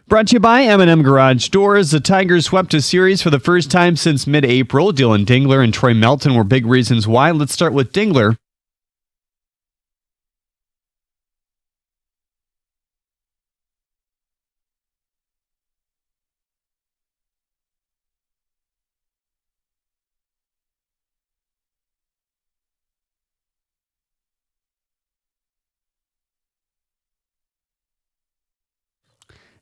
Brought to you by M&M Garage Doors. The Tigers swept a series for the first time since mid-April. Dylan Dingler and Troy Melton were big reasons why. Let's start with Dingler.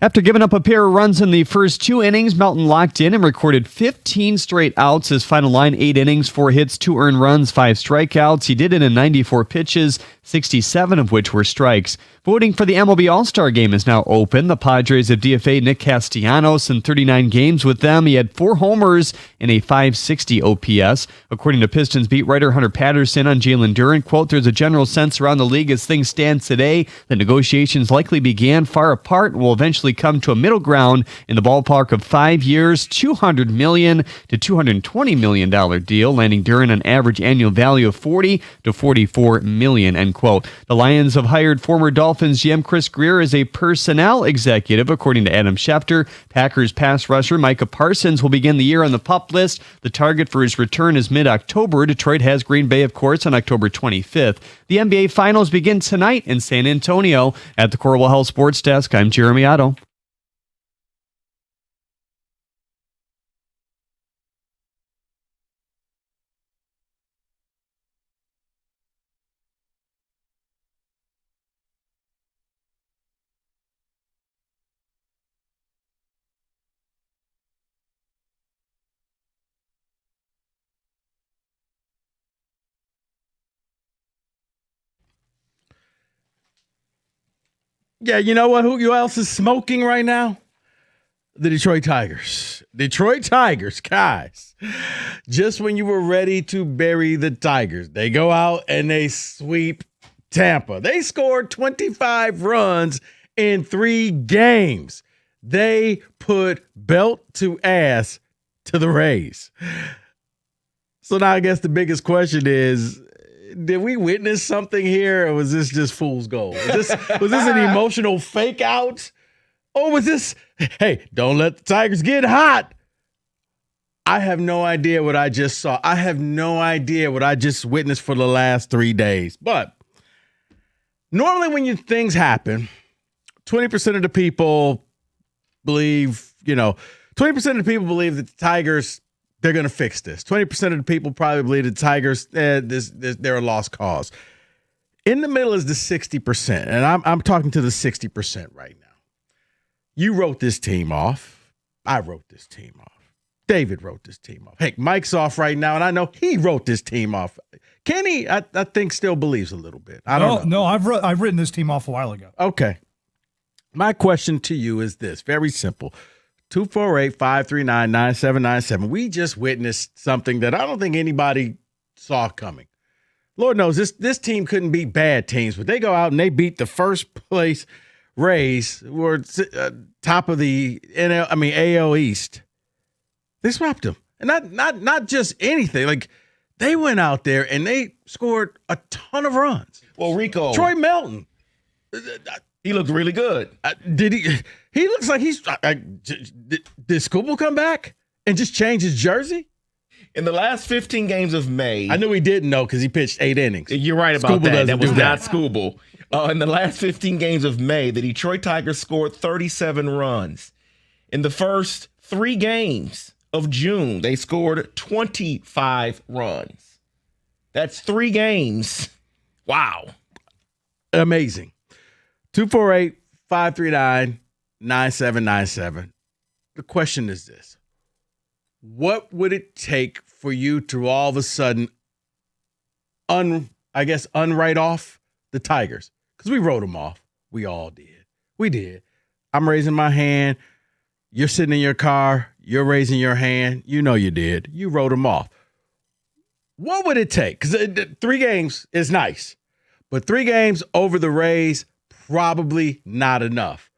After giving up a pair of runs in the first 2 innings, Melton locked in and recorded 15 straight outs. His final line, 8 innings, 4 hits, 2 earned runs, 5 strikeouts. He did it in 94 pitches, 67 of which were strikes. Voting for the MLB All-Star Game is now open. The Padres have DFA'd Nick Castellanos in 39 games with them. He had 4 homers and a .560 OPS. According to Pistons beat writer Hunter Patterson on Jalen Duren, quote, "There's a general sense around the league as things stand today that negotiations likely began far apart and will eventually come to a middle ground in the ballpark of 5 years, $200 million to $220 million deal, landing Duren an average annual value of $40 to $44 million," end quote. The Lions have hired former Dolphins GM Chris Greer as a personnel executive, according to Adam Schefter. Packers pass rusher Micah Parsons will begin the year on the PUP list. The target for his return is mid-October. Detroit has Green Bay, of course, on October 25th. The NBA Finals begin tonight in San Antonio. At the Corwell Health Sports Desk, I'm Jeremy Otto. Yeah, you know what? Who else is smoking right now? The Detroit Tigers. Detroit Tigers, guys. Just when you were ready to bury the Tigers, they go out and they sweep Tampa. They scored 25 runs in 3 games. They put belt to ass to the Rays. So now I guess the biggest question is, did we witness something here, or was this just fool's gold? Was this an emotional fake out? Or was this, hey, don't let the Tigers get hot? I have no idea what I just saw. I have no idea what I just witnessed for the last 3 days. But normally when things happen, 20% of the people believe, 20% of the people believe that the Tigers, they're going to fix this. 20% of the people probably believe the Tigers, they're a lost cause. In the middle is the 60%, and I'm talking to the 60% right now. You wrote this team off. I wrote this team off. David wrote this team off. Heck, Mike's off right now, and I know he wrote this team off. Kenny, I think, still believes a little bit. I don't know. No, I've written this team off a while ago. Okay. My question to you is this, very simple. 248-539-9797. We just witnessed something that I don't think anybody saw coming. Lord knows this team couldn't beat bad teams, but they go out and they beat the first place Rays, who were top of the AL East. They swept them, and not just anything. Like, they went out there and they scored a ton of runs. Well, Rico, Troy Melton, he looked really good. Did he? He looks like he's. Did Skubal come back and just change his jersey? In the last 15 games of May. I knew he didn't know because he pitched 8 innings. You're right about Skubal that. That was not that. Skubal. In the last 15 games of May, the Detroit Tigers scored 37 runs. In the first 3 games of June, they scored 25 runs. That's 3 games. Wow. Amazing. 248-539-9797. The question is this. What would it take for you to all of a sudden unwrite off the Tigers? Because we wrote them off. We all did. We did. I'm raising my hand. You're sitting in your car. You're raising your hand. You know you did. You wrote them off. What would it take? Because 3 games is nice. But 3 games over the Rays, probably not enough.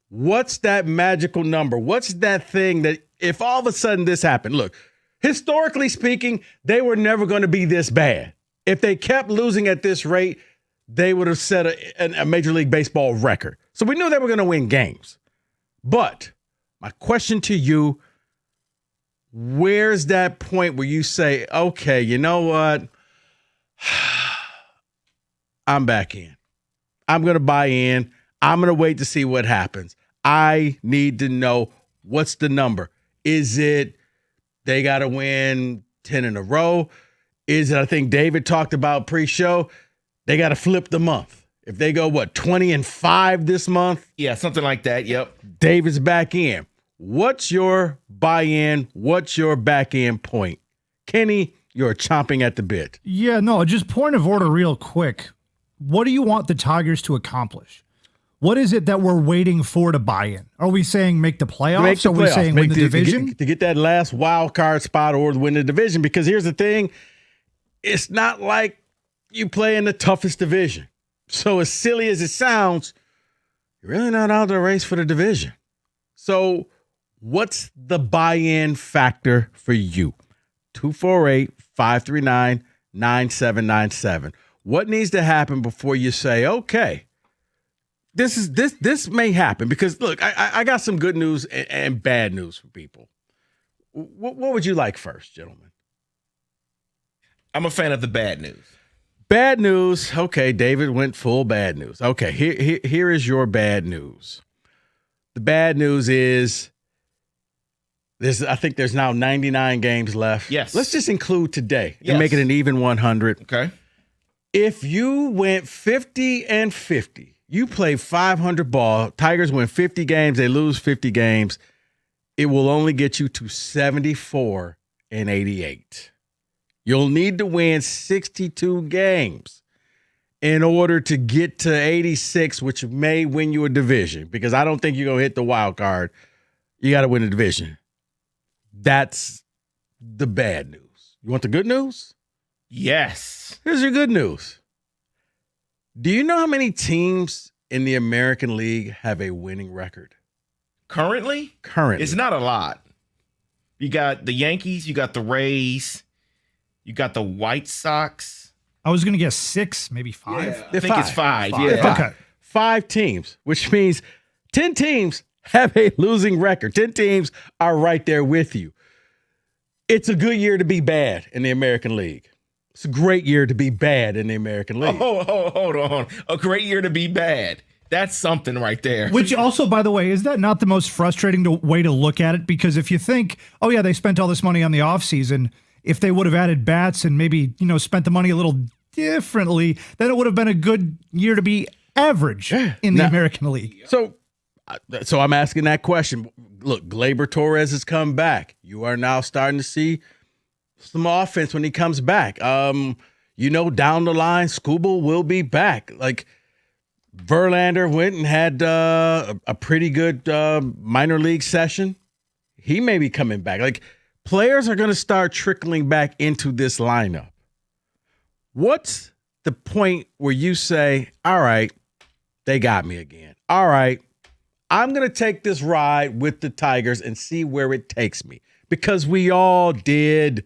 What's that magical number? What's that thing that if all of a sudden this happened? Look, historically speaking, they were never going to be this bad. If they kept losing at this rate, they would have set a Major League Baseball record. So we knew they were going to win games. But my question to you, where's that point where you say, okay, you know what? I'm back in. I'm going to buy in. I'm going to wait to see what happens. I need to know, what's the number. Is it they got to win 10 in a row? Is it, I think David talked about pre-show, they got to flip the month. If they go, 20-5 this month? Yeah, something like that. Yep. David's back in. What's your buy-in? What's your back-end point? Kenny, you're chomping at the bit. Yeah, no, just point of order real quick. What do you want the Tigers to accomplish? What is it that we're waiting for to buy in? Are we saying make the playoffs? Are we saying win the division? To get that last wild card spot or win the division. Because here's the thing. It's not like you play in the toughest division. So as silly as it sounds, you're really not out of the race for the division. So what's the buy-in factor for you? 248-539-9797. What needs to happen before you say, okay, this may happen? Because look, I got some good news and bad news for people. What would you like first, gentlemen? I'm a fan of the bad news. Bad news. Okay, David went full bad news. Okay, here is your bad news. The bad news is I think there's now 99 games left. Yes. Let's just include today Yes. and make it an even 100. Okay. If you went 50-50, you play 500 ball, Tigers win 50 games, they lose 50 games, it will only get you to 74-88. You'll need to win 62 games in order to get to 86, which may win you a division, because I don't think you're going to hit the wild card. You got to win a division. That's the bad news. You want the good news? Yes. Here's your good news. Do you know how many teams in the American League have a winning record? Currently, it's not a lot. You got the Yankees, you got the Rays, you got the White Sox. I was going to guess 6, maybe 5. I think it's five. They're Yeah. Okay. 5 teams, which means 10 teams have a losing record. 10 teams are right there with you. It's a good year to be bad in the American League. It's a great year to be bad in the American League. Hold on. A great year to be bad. That's something right there. Which also, by the way, is that not the most frustrating way to look at it? Because if you think, oh yeah, they spent all this money on the offseason, if they would have added bats and maybe, spent the money a little differently, then it would have been a good year to be average in the American League. So I'm asking that question. Look, Gleyber Torres has come back. You are now starting to see some offense when he comes back. Down the line, Skubal will be back. Like, Verlander went and had a pretty good minor league session. He may be coming back. Like, players are going to start trickling back into this lineup. What's the point where you say, all right, they got me again. All right, I'm going to take this ride with the Tigers and see where it takes me. Because we all did,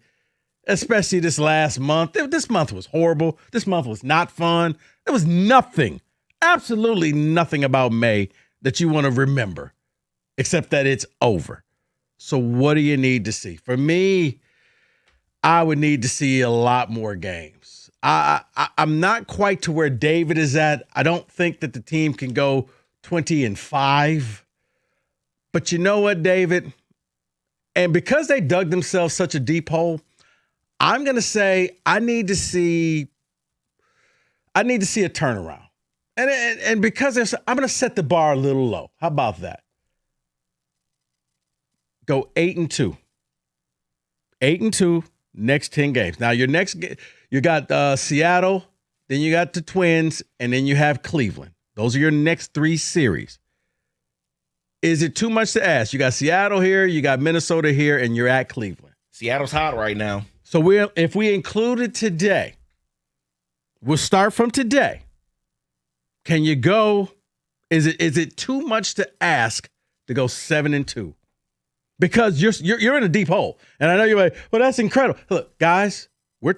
especially this last month. This month was horrible. This month was not fun. There was nothing, absolutely nothing about May that you want to remember, except that it's over. So what do you need to see? For me, I would need to see a lot more games. I'm not quite to where David is at. I don't think that the team can go 20-5. But you know what, David? And because they dug themselves such a deep hole, I'm going to say I need to see a turnaround. And because I'm going to set the bar a little low. How about that? Go 8-2. 8-2, next 10 games. Now, your next you got Seattle, then you got the Twins, and then you have Cleveland. Those are your next 3 series. Is it too much to ask? You got Seattle here, you got Minnesota here, and you're at Cleveland. Seattle's hot right now. So if we included today, we'll start from today. Can you go? Is it too much to ask to go 7-2? Because you're in a deep hole, and I know you're like, well, that's incredible. Look, guys, we're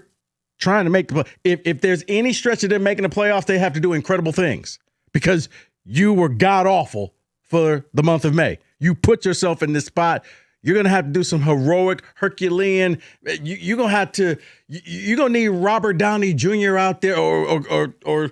trying to make the play. If there's any stretch of them making the playoffs, they have to do incredible things because you were god awful for the month of May. You put yourself in this spot. You're going to have to do some heroic, Herculean. You're going to have to. You're going to need Robert Downey Jr. out there, or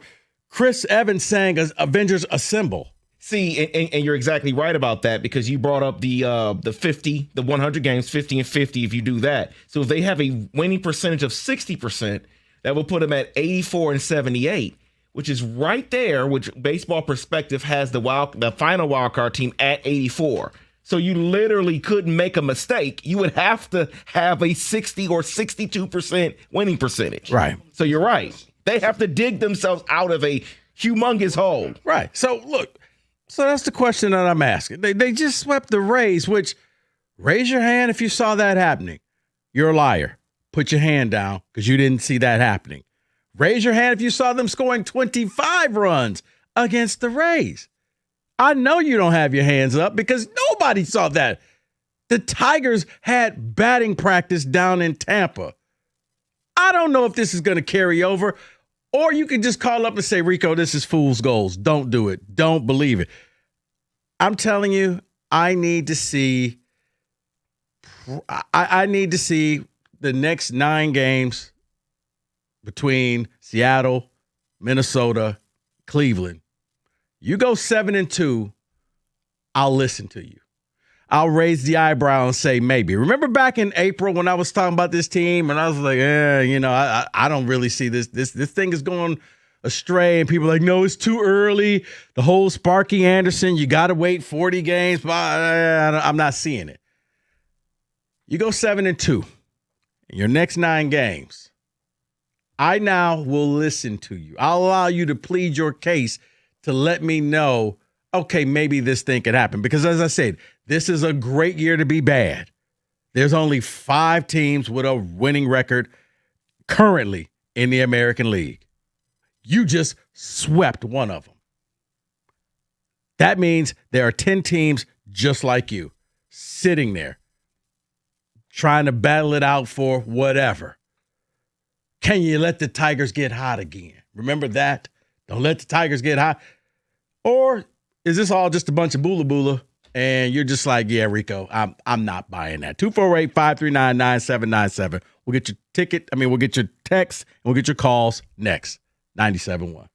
Chris Evans saying "Avengers Assemble." See, and you're exactly right about that, because you brought up the 100 games, 50 and 50 if you do that. So if they have a winning percentage of 60%, that will put them at 84 and 78, which is right there, which Baseball Perspective has the final wild card team at 84. So you literally couldn't make a mistake. You would have to have a 60 or 62% winning percentage. Right. So you're right. They have to dig themselves out of a humongous hole. Right. So look, that's the question that I'm asking. They just swept the Rays, which, raise your hand if you saw that happening. You're a liar. Put your hand down because you didn't see that happening. Raise your hand if you saw them scoring 25 runs against the Rays. I know you don't have your hands up because nobody saw that. The Tigers had batting practice down in Tampa. I don't know if this is going to carry over, or you can just call up and say, Rico, this is fool's goals. Don't do it. Don't believe it. I'm telling you, I need to see the next 9 games between Seattle, Minnesota, Cleveland. You go 7-2, I'll listen to you. I'll raise the eyebrow and say maybe. Remember back in April when I was talking about this team and I was like, I don't really see this. This thing is going astray, and people are like, no, it's too early. The whole Sparky Anderson, you got to wait 40 games. I'm not seeing it. You go 7-2 in your next 9 games. I now will listen to you. I'll allow you to plead your case to let me know, okay, maybe this thing could happen. Because as I said, this is a great year to be bad. There's only 5 teams with a winning record currently in the American League. You just swept one of them. That means there are 10 teams just like you, sitting there, trying to battle it out for whatever. Can you let the Tigers get hot again? Remember that? Don't let the Tigers get hot. Or is this all just a bunch of boola and you're just like, yeah, Rico, I'm not buying that. 248-539-9797. We'll get your we'll get your text, and we'll get your calls next. 97.1.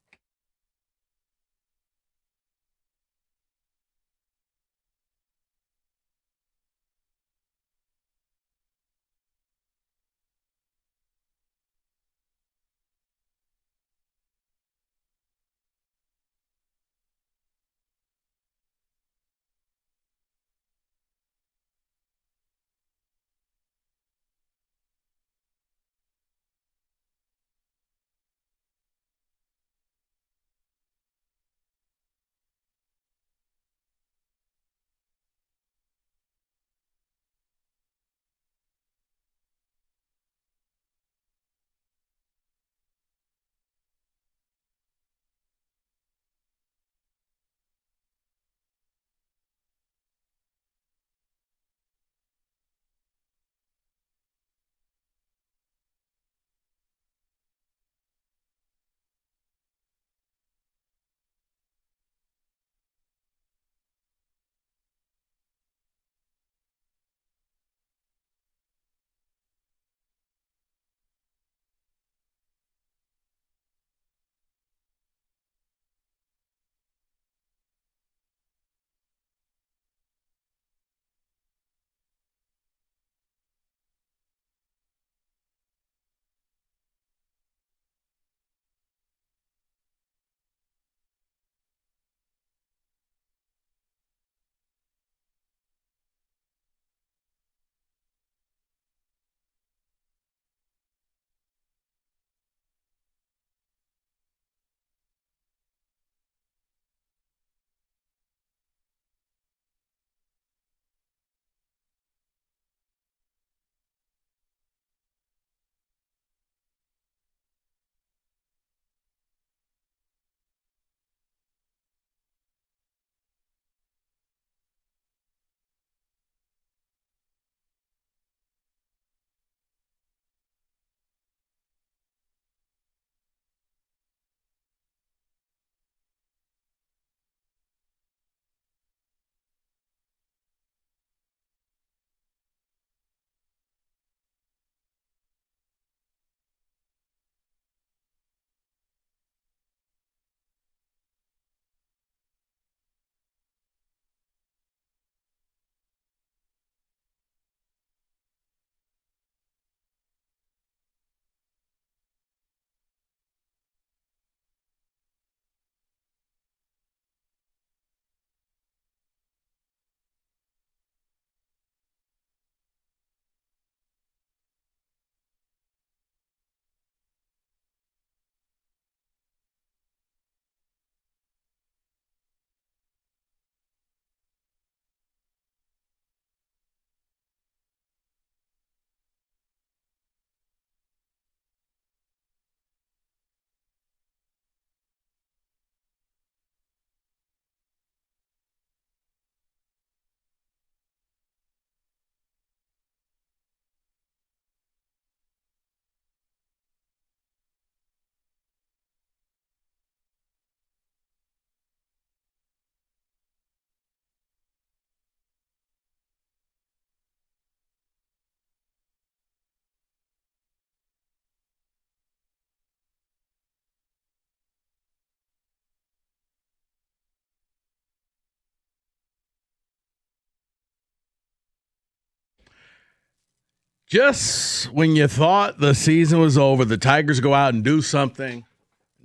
Just when you thought the season was over, the Tigers go out and do something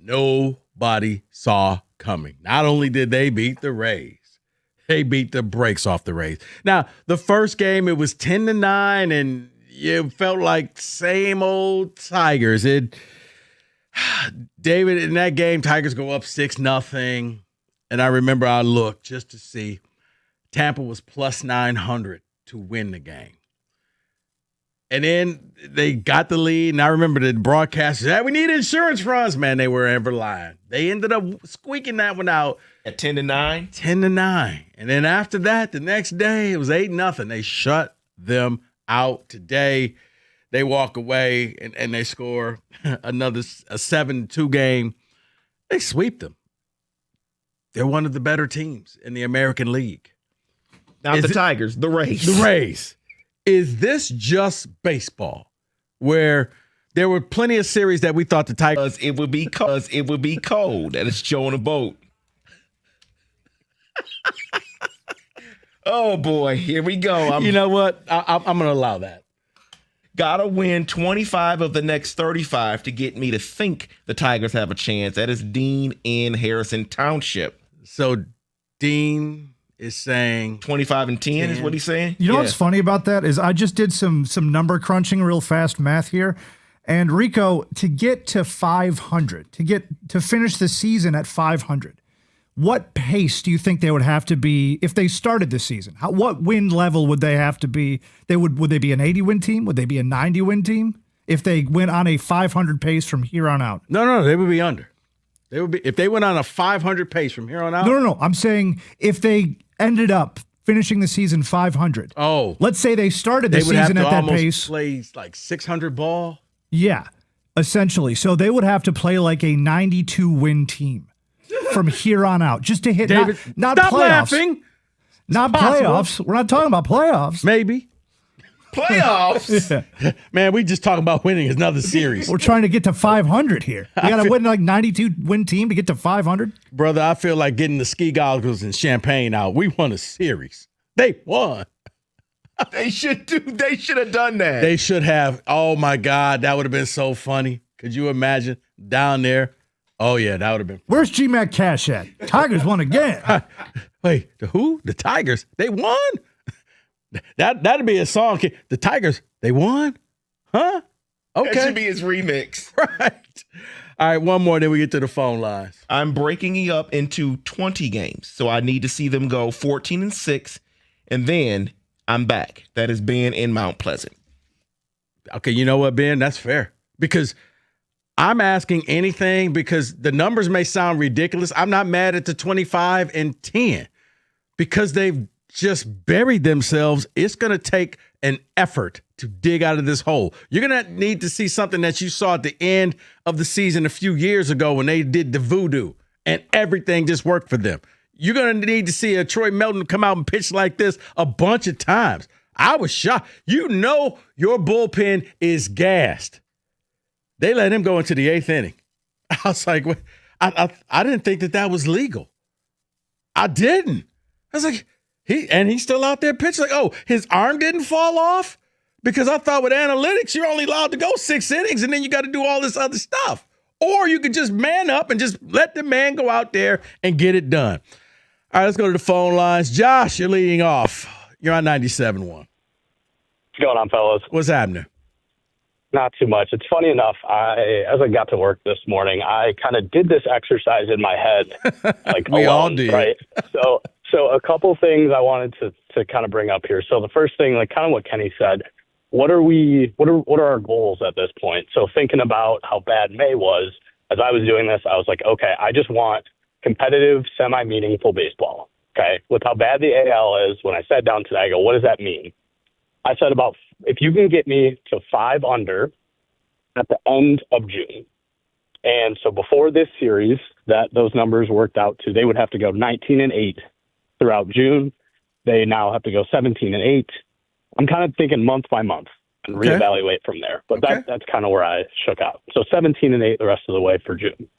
nobody saw coming. Not only did they beat the Rays, they beat the brakes off the Rays. Now, the first game, it was 10-9, and it felt like same old Tigers. David, in that game, Tigers go up 6-0, and I remember I looked just to see Tampa was plus 900 to win the game. And then they got the lead, and I remember the broadcasters said, we need insurance runs. Man, they were ever lying. They ended up squeaking that one out. At 10-9? 10-9. And then after that, the next day, it was 8-0. They shut them out. Today, they walk away, and they score a 7-2 game. They sweep them. They're one of the better teams in the American League. Not the Tigers, the Rays. The Rays. Is this just baseball, where there were plenty of series that we thought the Tigers... It would be cold, and it's Joe on a boat. Oh, boy. Here we go. You know what? I'm going to allow that. Gotta win 25 of the next 35 to get me to think the Tigers have a chance. That is Dean in Harrison Township. So Dean is saying 25 and 10 is what he's saying. You know what's funny about that is I just did some number crunching, real fast math here. And Rico, to get to 500, to finish the season at 500, what pace do you think they would have to be if they started the season? What win level would they have to be? Would they be an 80-win team? Would they be a 90-win team if they went on a 500 pace from here on out? No, they would be under. They would be if they went on a 500 pace from here on out. No. I'm saying if they ended up finishing the season 500. Oh, let's say they started the season at that pace. Play like 600 ball. Yeah, essentially. So they would have to play like a 92-win team from here on out, just to hit David, not stop playoffs. Laughing. Not playoffs. We're not talking about playoffs. Maybe. Playoffs? Yeah. Man, we just talking about winning another series. We're trying to get to 500 here. You got to win like 92-win team to get to 500? Brother, I feel like getting the ski goggles and champagne out. We won a series. They won. They should have done that. They should have. Oh, my God. That would have been so funny. Could you imagine down there? Oh, yeah, that would have been. Where's GMAC Cash at? Tigers won again. Wait, who? The Tigers? They won? That'd be a song. The Tigers, they won? Huh? Okay. That should be his remix. Right. All right, one more, then we get to the phone lines. I'm breaking it up into 20 games, so I need to see them go 14-6, and then I'm back. That is Ben in Mount Pleasant. Okay, you know what, Ben? That's fair. Because I'm asking anything because the numbers may sound ridiculous. I'm not mad at the 25 and 10 because they've just buried themselves. It's going to take an effort to dig out of this hole. You're going to need to see something that you saw at the end of the season a few years ago when they did the voodoo and everything just worked for them. You're going to need to see a Troy Melton come out and pitch like this a bunch of times. I was shocked. You know your bullpen is gassed. They let him go into the 8th inning. I was like, I didn't think that was legal. I didn't. I was like, he's still out there pitching. Like, oh, his arm didn't fall off? Because I thought with analytics, you're only allowed to go 6 innings and then you got to do all this other stuff. Or you could just man up and just let the man go out there and get it done. All right, let's go to the phone lines. Josh, you're leading off. You're on 97.1. What's going on, fellas? What's happening? Not too much. It's funny enough, as I got to work this morning, I kind of did this exercise in my head. Like we alone, all did. Right? So a couple things I wanted to kind of bring up here. So the first thing, like kind of what Kenny said, what are our goals at this point? So thinking about how bad May was, as I was doing this, I was like, okay, I just want competitive, semi-meaningful baseball. Okay. With how bad the AL is, when I sat down today, I go, what does that mean? I said if you can get me to 5 under at the end of June. And so before this series, those numbers worked out to, they would have to go 19-8 throughout June. They now have to go 17-8. I'm kind of thinking month by month and reevaluate from there. But that's kind of where I shook out. So 17-8 the rest of the way for June.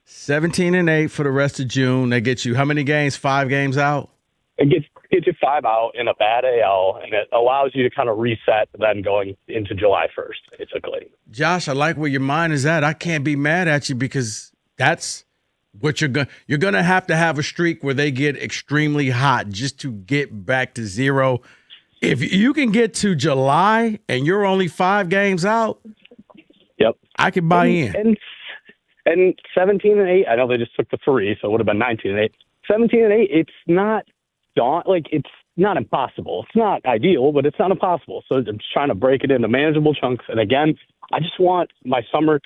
17-8 for the rest of June. That gets you how many games? 5 games out? it gets you 5 out in a bad AL, and it allows you to kind of reset then going into July 1st, basically. Josh, I like where your mind is at. I can't be mad at you because that's what you're going to have a streak where they get extremely hot just to get back to zero. If you can get to July and you're only 5 games out, yep, I can buy in. And 17-8, I know they just took the 3, so it would have been 19-8. 17-8, it's not it's not impossible. It's not ideal, but it's not impossible. So I'm just trying to break it into manageable chunks. And again, I just want my summer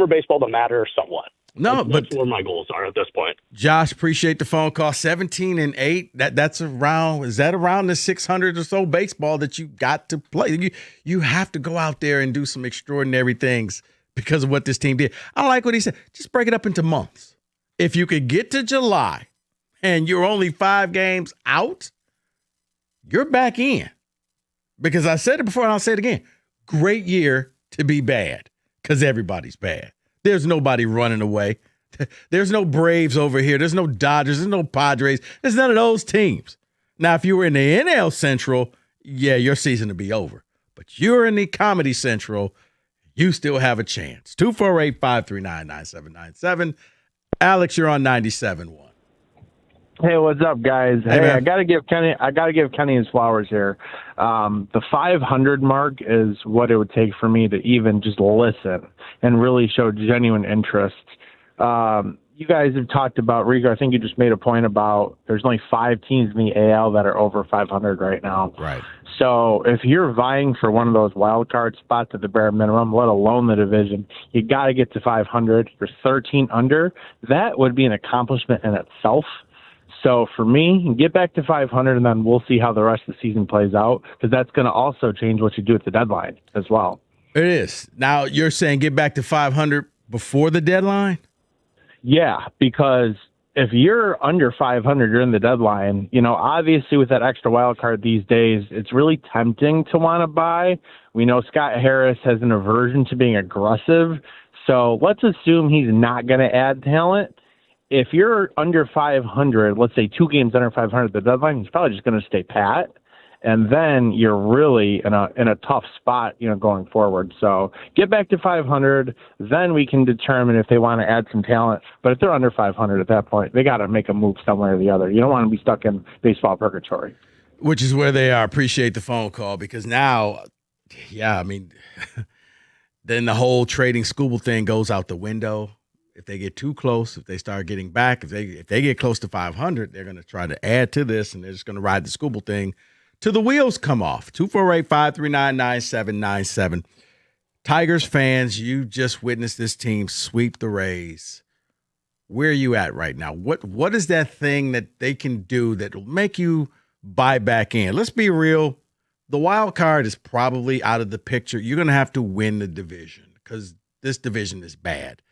baseball to matter somewhat. That's where my goals are at this point. Josh, appreciate the phone call. 17-8. That's around. Is that around the 600 or so baseball that you got to play? You have to go out there and do some extraordinary things because of what this team did. I like what he said. Just break it up into months. If you could get to July and you're only 5 games out, you're back in. Because I said it before and I'll say it again. Great year to be bad because everybody's bad. There's nobody running away. There's no Braves over here. There's no Dodgers. There's no Padres. There's none of those teams. Now, if you were in the NL Central, yeah, your season would be over. But you're in the Comedy Central, you still have a chance. 248-539-9797. Alex, you're on 97.1. Hey, what's up, guys? Hey, I gotta give Kenny his flowers here. The 500 mark is what it would take for me to even just listen and really show genuine interest. You guys have talked about, Rico, I think you just made a point about there's only 5 teams in the AL that are over 500 right now. Right. So if you're vying for one of those wild card spots at the bare minimum, let alone the division, you got to get to 500. You're 13 under. That would be an accomplishment in itself. So for me, get back to 500, and then we'll see how the rest of the season plays out, because that's going to also change what you do at the deadline as well. It is. Now, you're saying get back to 500 before the deadline? Yeah, because if you're under 500, you're in the deadline. Obviously with that extra wild card these days, it's really tempting to want to buy. We know Scott Harris has an aversion to being aggressive, so let's assume he's not going to add talent. If you're under 500, let's say 2 games under 500 at the deadline, he's probably just going to stay pat. And then you're really in a tough spot, going forward. So get back to 500, then we can determine if they want to add some talent. But if they're under 500 at that point, they got to make a move somewhere or the other. You don't want to be stuck in baseball purgatory. Which is where they are. Appreciate the phone call, because now, then the whole trading Skubal thing goes out the window. If they get too close, if they start getting back, if they get close to 500, they're going to try to add to this, and they're just going to ride the Skubal thing till the wheels come off. 248-539-9797. Tigers fans, you just witnessed this team sweep the Rays. Where are you at right now? What is that thing that they can do that will make you buy back in? Let's be real. The wild card is probably out of the picture. You're going to have to win the division because this division is bad.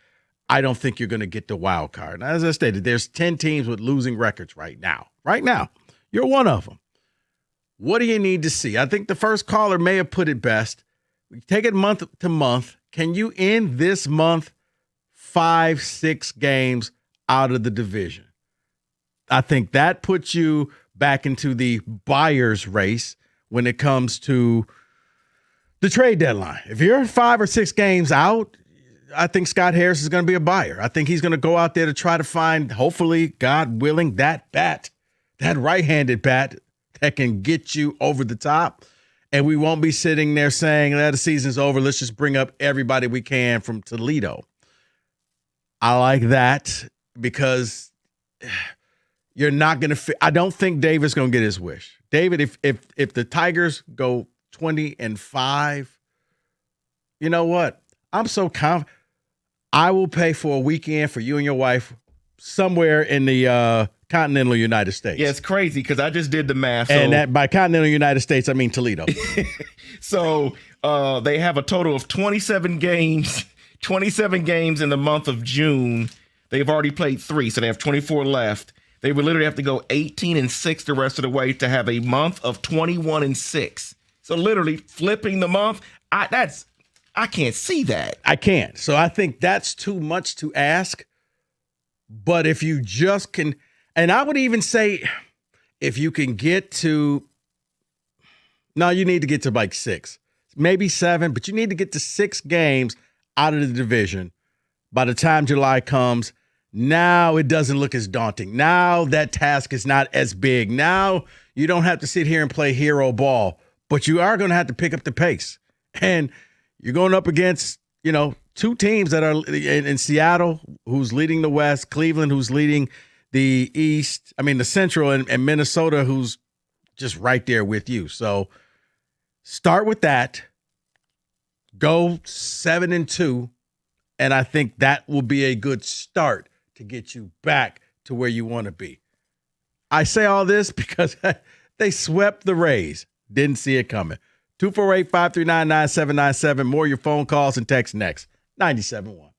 I don't think you're going to get the wild card. Now, as I stated, there's 10 teams with losing records right now. Right now, you're one of them. What do you need to see? I think the first caller may have put it best. We take it month to month. Can you end this month 5-6 games out of the division? I think that puts you back into the buyer's race when it comes to the trade deadline. If you're 5 or 6 games out, I think Scott Harris is going to be a buyer. I think he's going to go out there to try to find, hopefully, God willing, that bat, that right-handed bat that can get you over the top. And we won't be sitting there saying, the season's over, let's just bring up everybody we can from Toledo. I like that because you're not going to – I don't think David's going to get his wish. David, if the Tigers go 20-5, you know what? I'm so confident. I will pay for a weekend for you and your wife somewhere in the continental United States. Yeah, it's crazy because I just did the math. And that by continental United States, I mean Toledo. So they have a total of 27 games. 27 games in the month of June. They've already played 3, so they have 24 left. They would literally have to go 18-6 the rest of the way to have a month of 21-6. So literally flipping the month. I can't see that. I can't. So I think that's too much to ask. But if you just can, and I would even say, if you can get to, no, you need to get to like 6, maybe 7, but you need to get to 6 games out of the division by the time July comes. Now it doesn't look as daunting. Now that task is not as big. Now you don't have to sit here and play hero ball, but you are going to have to pick up the pace. And you're going up against, 2 teams that are in Seattle, who's leading the West, Cleveland, who's leading the East, the Central, and Minnesota, who's just right there with you. So start with that. Go 7-2. And I think that will be a good start to get you back to where you want to be. I say all this because they swept the Rays. Didn't see it coming. 248-539-9797. More of your phone calls and texts next. 97.1.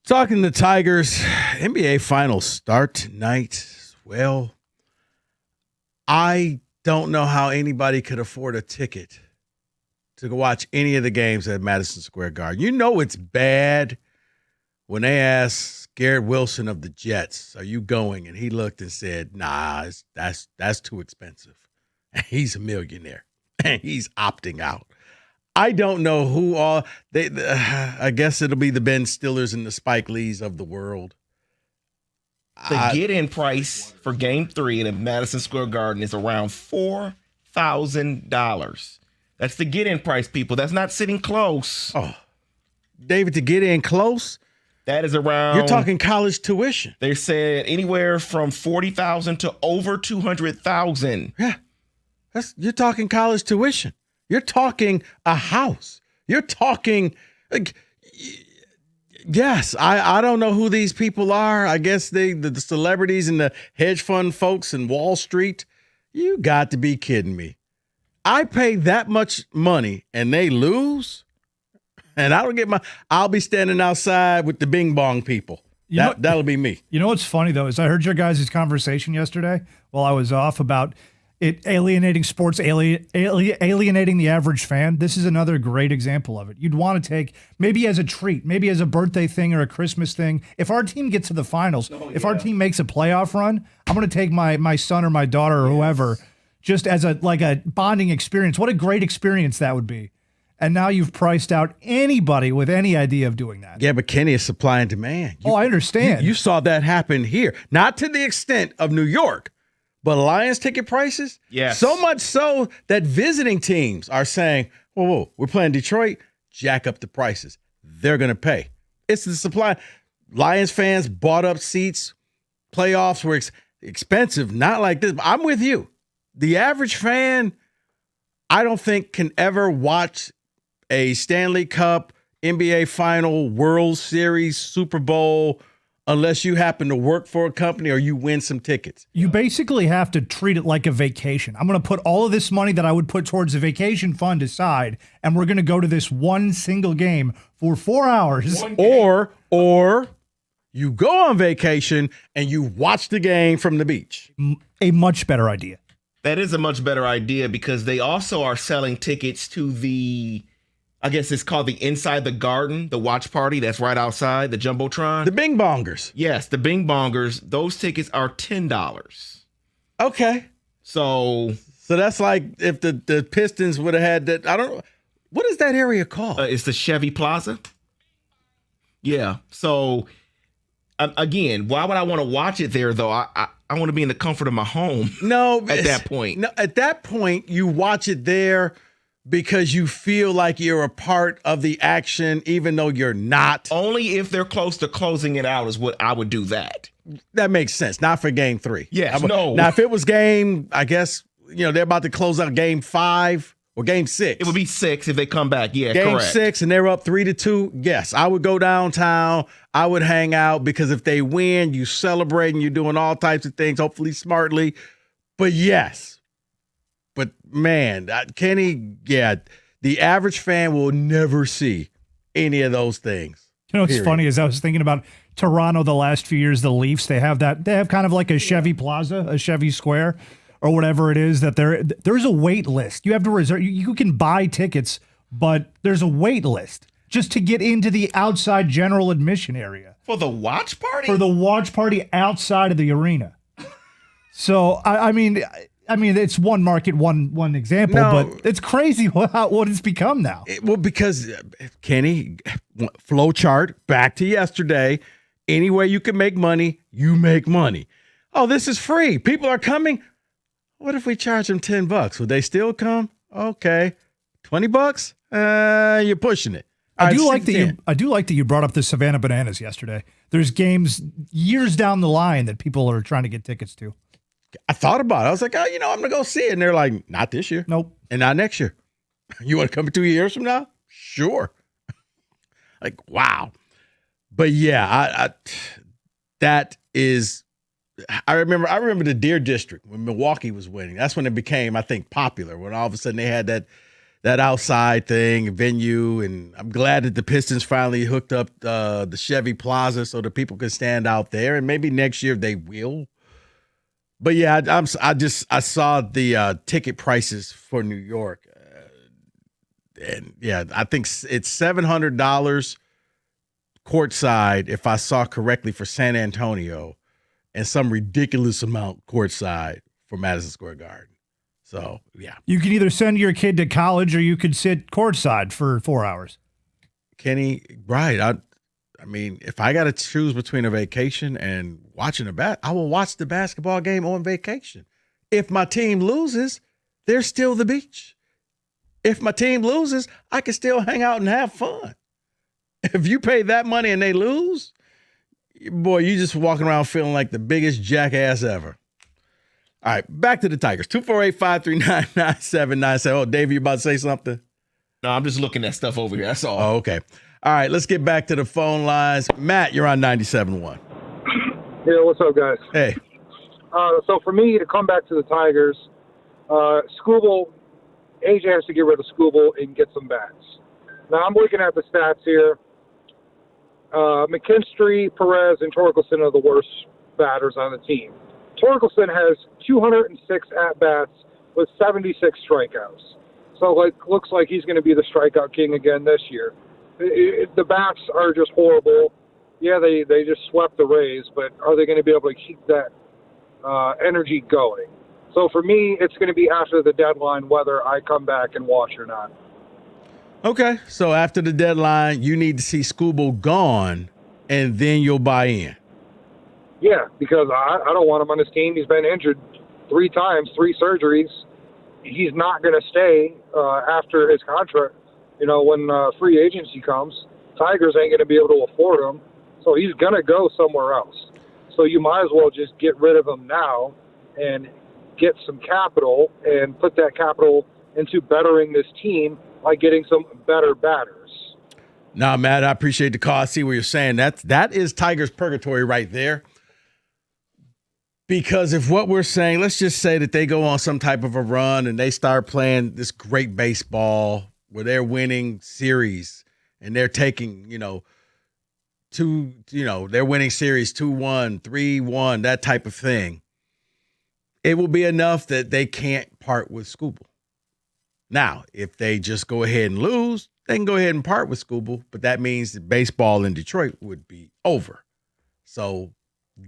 Talking the Tigers, NBA Finals start tonight. Well, I don't know how anybody could afford a ticket to go watch any of the games at Madison Square Garden. You know it's bad when they asked Garrett Wilson of the Jets, "Are you going?" And he looked and said, "Nah, that's too expensive." And he's a millionaire, and he's opting out. I don't know who all they. I guess it'll be the Ben Stillers and the Spike Lees of the world. The get-in price for Game 3 in Madison Square Garden is around $4,000. That's the get-in price, people. That's not sitting close. Oh, David, to get in close, That is around. you're talking college tuition. They said anywhere from 40,000 to over 200,000. Yeah, you're talking college tuition. You're talking a house. You're talking. Yes, I don't know who these people are. I guess the celebrities and the hedge fund folks in Wall Street. You got to be kidding me. I pay that much money and they lose, and I'll be standing outside with the bing bong people. That'll be me. You know what's funny though is I heard your guys' conversation yesterday while I was off about it alienating sports, alienating the average fan. This is another great example of it. You'd want to take maybe as a treat, maybe as a birthday thing or a Christmas thing. If our team gets to the finals, if our team makes a playoff run, I'm going to take my son or my daughter or whoever just as a bonding experience. What a great experience that would be. And now you've priced out anybody with any idea of doing that. Yeah, but Kenny is supply and demand. I understand. You saw that happen here. Not to the extent of New York, but Lions ticket prices? Yes. So much so that visiting teams are saying, whoa, we're playing Detroit, jack up the prices. They're going to pay. It's the supply. Lions fans bought up seats. Playoffs were expensive, not like this. I'm with you. The average fan, I don't think, can ever watch a Stanley Cup, NBA Final, World Series, Super Bowl, unless you happen to work for a company or you win some tickets. You basically have to treat it like a vacation. I'm going to put all of this money that I would put towards a vacation fund aside, and we're going to go to this one single game for 4 hours. Or you go on vacation and you watch the game from the beach. A much better idea. That is a much better idea because they also are selling tickets to I guess it's called the Inside the Garden, the watch party that's right outside the Jumbotron. The Bing Bongers. Yes, the Bing Bongers. Those tickets are $10. Okay. So that's like if the Pistons would have had that. I don't know. What is that area called? it's the Chevy Plaza. Yeah. So again, why would I want to watch it there though? I want to be in the comfort of my home. No, at that point. No, at that point, you watch it there because you feel like you're a part of the action, even though you're not. Only if they're close to closing it out is what I would do that. That makes sense. Not for game 3. Yes, no. Now, if it was I guess, they're about to close out game 5 or game 6. It would be 6 if they come back. Yeah, game correct. 6 and they're up 3-2. Yes, I would go downtown. I would hang out because if they win, you celebrating, you're doing all types of things, hopefully smartly. But yes. But man, Kenny, the average fan will never see any of those things. You know what's funny is I was thinking about Toronto the last few years, the Leafs, they have kind of like a Chevy Plaza, a Chevy Square or whatever it is that there's a wait list. You have to reserve, you can buy tickets, but there's a wait list just to get into the outside general admission area. For the watch party? For the watch party outside of the arena. So, I mean, it's one market, one example, but it's crazy what it's become now. Because, Kenny, flow chart, back to yesterday, any way you can make money, you make money. Oh, this is free. People are coming. What if we charge them $10? Would they still come? Okay. $20? You're pushing it. I do like that you brought up the Savannah Bananas yesterday. There's games years down the line that people are trying to get tickets to. I thought about it. I was like, I'm going to go see it. And they're like, not this year. Nope. And not next year. You want to come 2 years from now? Sure. Like, wow. But yeah, I remember the Deer District when Milwaukee was winning. That's when it became, I think, popular. When all of a sudden they had that outside thing, venue. And I'm glad that the Pistons finally hooked up the Chevy Plaza so that people can stand out there. And maybe next year they will. But yeah, I saw the ticket prices for New York, and yeah, I think it's $700 courtside if I saw correctly for San Antonio, and some ridiculous amount courtside for Madison Square Garden. So, yeah. You can either send your kid to college or you could sit courtside for 4 hours. Kenny, right. I mean, if I got to choose between a vacation and watching I will watch the basketball game on vacation. If my team loses, there's still the beach. If my team loses, I can still hang out and have fun. If you pay that money and they lose, boy, you just walking around feeling like the biggest jackass ever. All right, back to the Tigers. 248-539-9797. Oh, Dave, you about to say something? No, I'm just looking at stuff over here. That's all. Oh, okay. All right, let's get back to the phone lines. Matt, you're on 97.1. Yeah, what's up, guys? Hey. So for me to come back to the Tigers, Skubal, AJ has to get rid of Skubal and get some bats. Now I'm looking at the stats here. McKinstry, Perez, and Torkelson are the worst batters on the team. Torkelson has 206 at-bats with 76 strikeouts. So, looks like he's going to be the strikeout king again this year. The bats are just horrible. Yeah, they just swept the Rays, but are they going to be able to keep that energy going? So, for me, it's going to be after the deadline whether I come back and watch or not. Okay, so after the deadline, you need to see Skubal gone, and then you'll buy in. Yeah, because I don't want him on his team. He's been injured 3 times, 3 surgeries. He's not going to stay after his contract. You know, when free agency comes, Tigers ain't going to be able to afford him. So he's going to go somewhere else. So you might as well just get rid of him now and get some capital and put that capital into bettering this team by getting some better batters. Now, Matt, I appreciate the call. I see what you're saying. That is Tigers purgatory right there. Because if what we're saying, let's just say that they go on some type of a run and they start playing this great baseball where they're winning series and they're taking, they're winning series 2-1, 3-1, that type of thing. It will be enough that they can't part with Skubal. Now, if they just go ahead and lose, they can go ahead and part with Skubal, but that means that baseball in Detroit would be over. So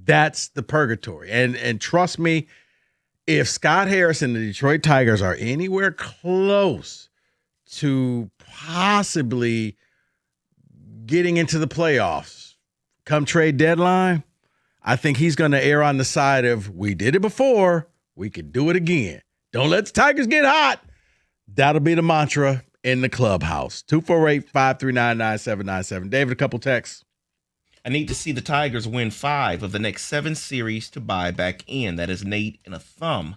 that's the purgatory. And trust me, if Scott Harris and the Detroit Tigers are anywhere close to possibly getting into the playoffs come trade deadline, I think he's going to err on the side of we did it before, we could do it again. Don't let the Tigers get hot. That'll be the mantra in the clubhouse. 248-539-9797. David, a couple texts. I need to see the Tigers win 5 of the next 7 series to buy back in. That is Nate and a thumb.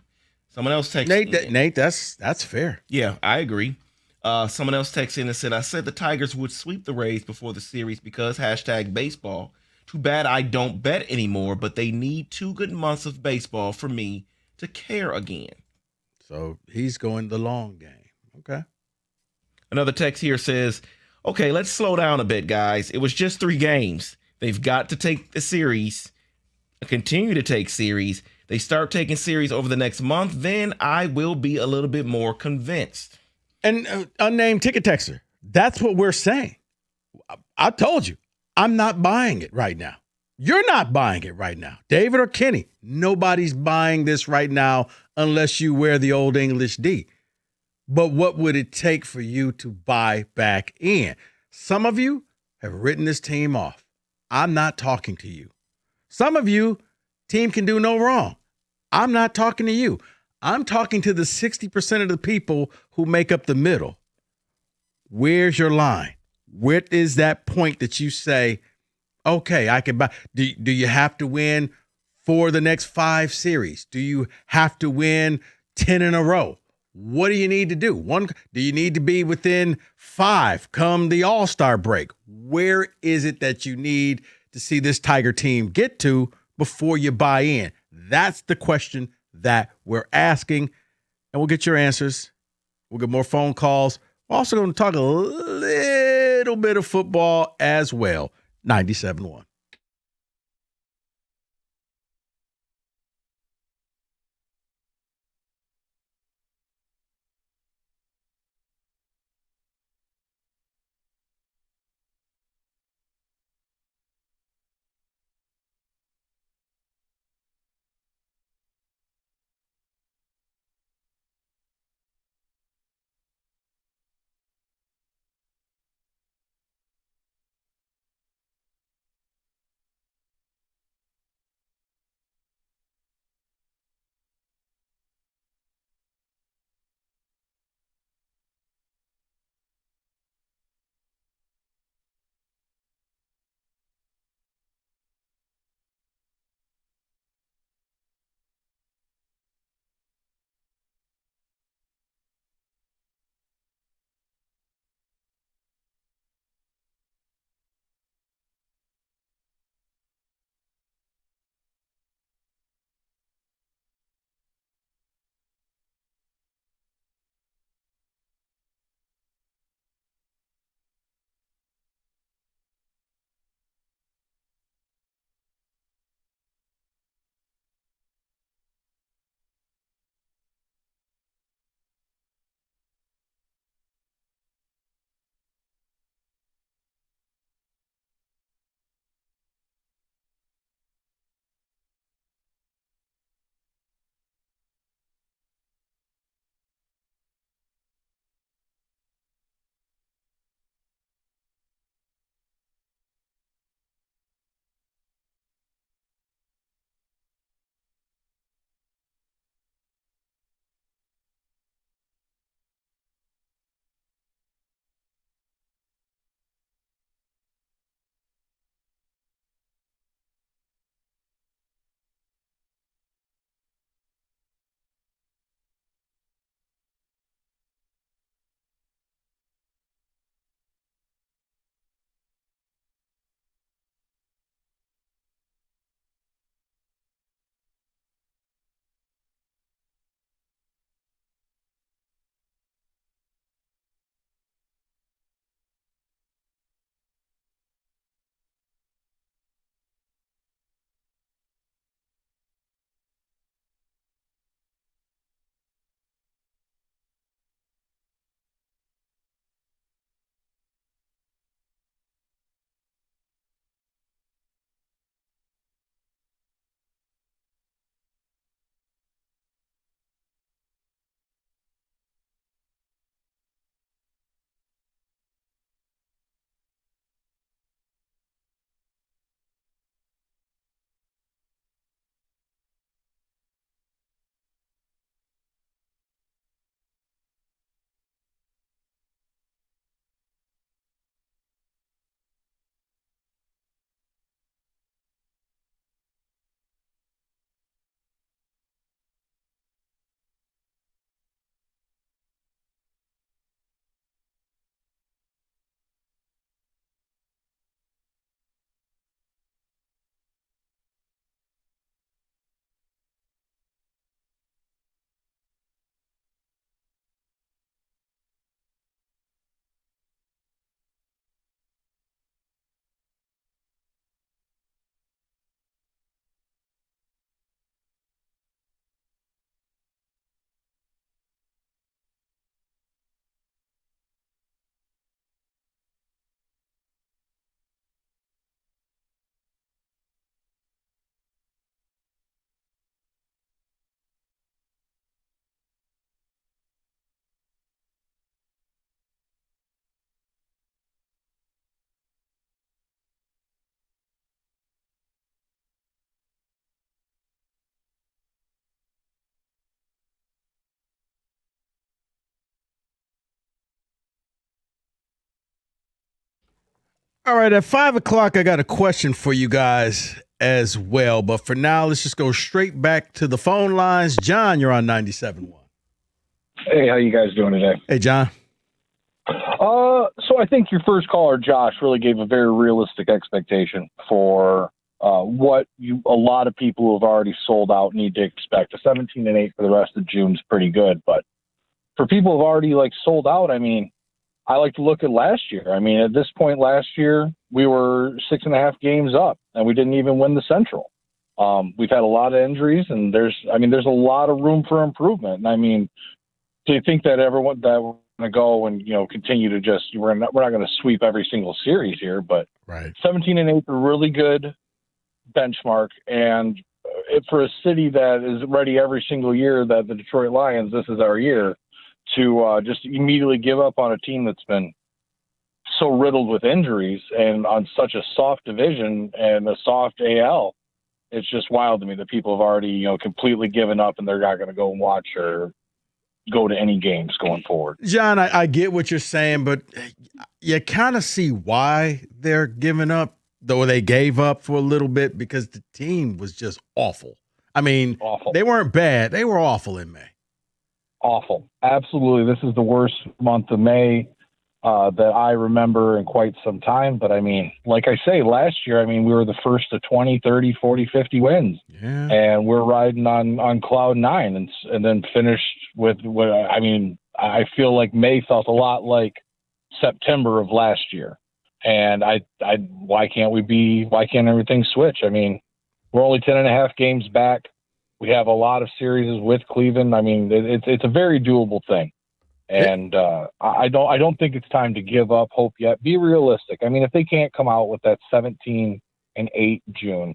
Someone else texted Nate, that's fair. Yeah, I agree. Someone else texted in and said, I said the Tigers would sweep the Rays before the series because #baseball. Too bad I don't bet anymore, but they need 2 good months of baseball for me to care again. So he's going the long game. Okay. Another text here says, okay, let's slow down a bit, guys. It was just 3 games. They've got to take the series, continue to take series. They start taking series over the next month, then I will be a little bit more convinced. And unnamed ticket texter, that's what we're saying. I told you, I'm not buying it right now. You're not buying it right now. David or Kenny, nobody's buying this right now unless you wear the Old English D. But what would it take for you to buy back in? Some of you have written this team off. I'm not talking to you. Some of you, team can do no wrong. I'm not talking to you. I'm talking to the 60% of the people who make up the middle. Where's your line? What is that point that you say, okay, I can buy? Do you have to win for the next 5 series? Do you have to win 10 in a row? What do you need to do? Do you need to be within 5 come the All-Star break? Where is it that you need to see this Tiger team get to before you buy in? That's the question that we're asking, and we'll get your answers. We'll get more phone calls. We're also going to talk a little bit of football as well. 97.1. All right, at 5 o'clock, I got a question for you guys as well. But for now, let's just go straight back to the phone lines. John, you're on 97.1. Hey, how you guys doing today? Hey, John. So I think your first caller, Josh, really gave a very realistic expectation for what a lot of people who have already sold out need to expect. A 17-8 for the rest of June is pretty good, but for people who've already sold out, I mean, I like to look at last year. I mean, at this point last year, we were 6.5 games up, and we didn't even win the Central. We've had a lot of injuries, and there's a lot of room for improvement. And I mean, do you think that we're going to go and continue to just we're not going to sweep every single series here, but Right. 17-8 is a really good benchmark, and for a city that is ready every single year that the Detroit Lions, this is our year, to just immediately give up on a team that's been so riddled with injuries and on such a soft division and a soft AL. It's just wild to me that people have already, completely given up and they're not going to go and watch or go to any games going forward. John, I get what you're saying, but you kind of see why they're giving up, though they gave up for a little bit, because the team was just awful. I mean, Awful. They weren't bad. They were awful in May. Awful. Absolutely. This is the worst month of May that I remember in quite some time. But I mean, like I say, last year, I mean, we were the first to 20, 30, 40, 50 wins. Yeah. And we're riding on cloud nine and then finished with what I mean, I feel like May felt a lot like September of last year. And why can't everything switch? I mean, we're only 10.5 games back. We have a lot of series with Cleveland. I mean, it's a very doable thing. And I don't think it's time to give up hope yet. Be realistic. I mean, if they can't come out with that 17-8 June,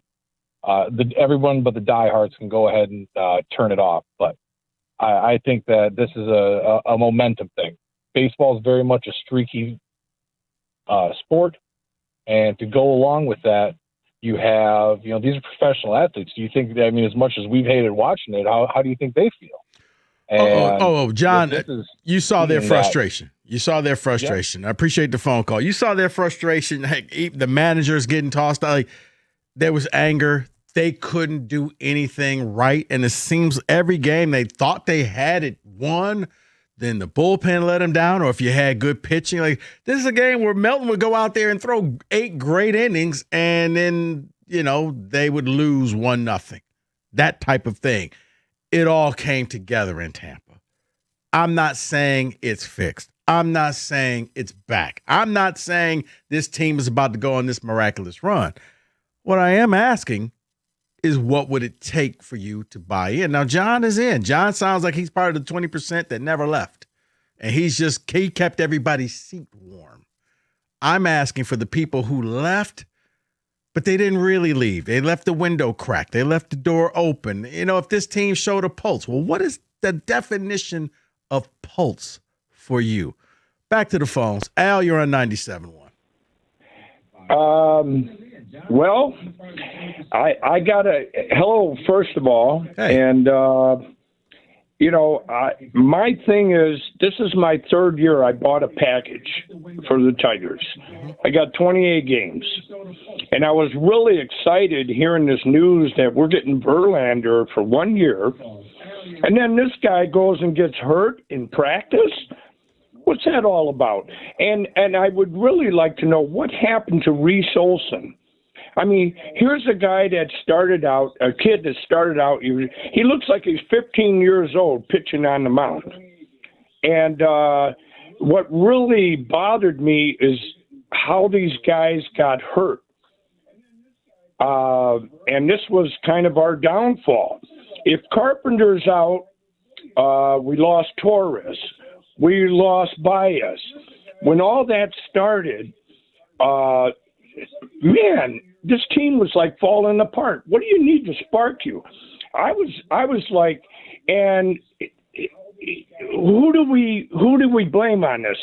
everyone but the diehards can go ahead and turn it off. But I think that this is a momentum thing. Baseball is very much a streaky sport, and to go along with that, you have these are professional athletes. Do you think that, I mean, as much as we've hated watching it, how do you think they feel? And John, you saw their that. frustration. You saw their frustration. I appreciate the phone call. You saw their frustration. Heck, the managers getting tossed out. There was anger. They couldn't do anything right. And it seems every game they thought they had it won, then the bullpen let them down, or if you had good pitching. This is a game where Melton would go out there and throw 8 great innings, and then, they would lose 1-0. That type of thing. It all came together in Tampa. I'm not saying it's fixed. I'm not saying it's back. I'm not saying this team is about to go on this miraculous run. What I am asking is, what would it take for you to buy in? Now, John is in. John sounds like he's part of the 20% that never left. And he kept everybody's seat warm. I'm asking for the people who left, but they didn't really leave. They left the window cracked. They left the door open. If this team showed a pulse, well, what is the definition of pulse for you? Back to the phones. Al, you're on 97.1. Well, I got hello, first of all. Hey. And, my thing is, this is my 3rd year I bought a package for the Tigers. I got 28 games. And I was really excited hearing this news that we're getting Verlander for 1 year. And then this guy goes and gets hurt in practice. What's that all about? And I would really like to know what happened to Reese Olson. I mean, here's a guy that started out, a kid that started out, he looks like he's 15 years old pitching on the mound. And what really bothered me is how these guys got hurt. And this was kind of our downfall. If Carpenter's out, we lost Torres. We lost Baez. When all that started, man, this team was like falling apart. What do you need to spark you? I was like, and who do we blame on this?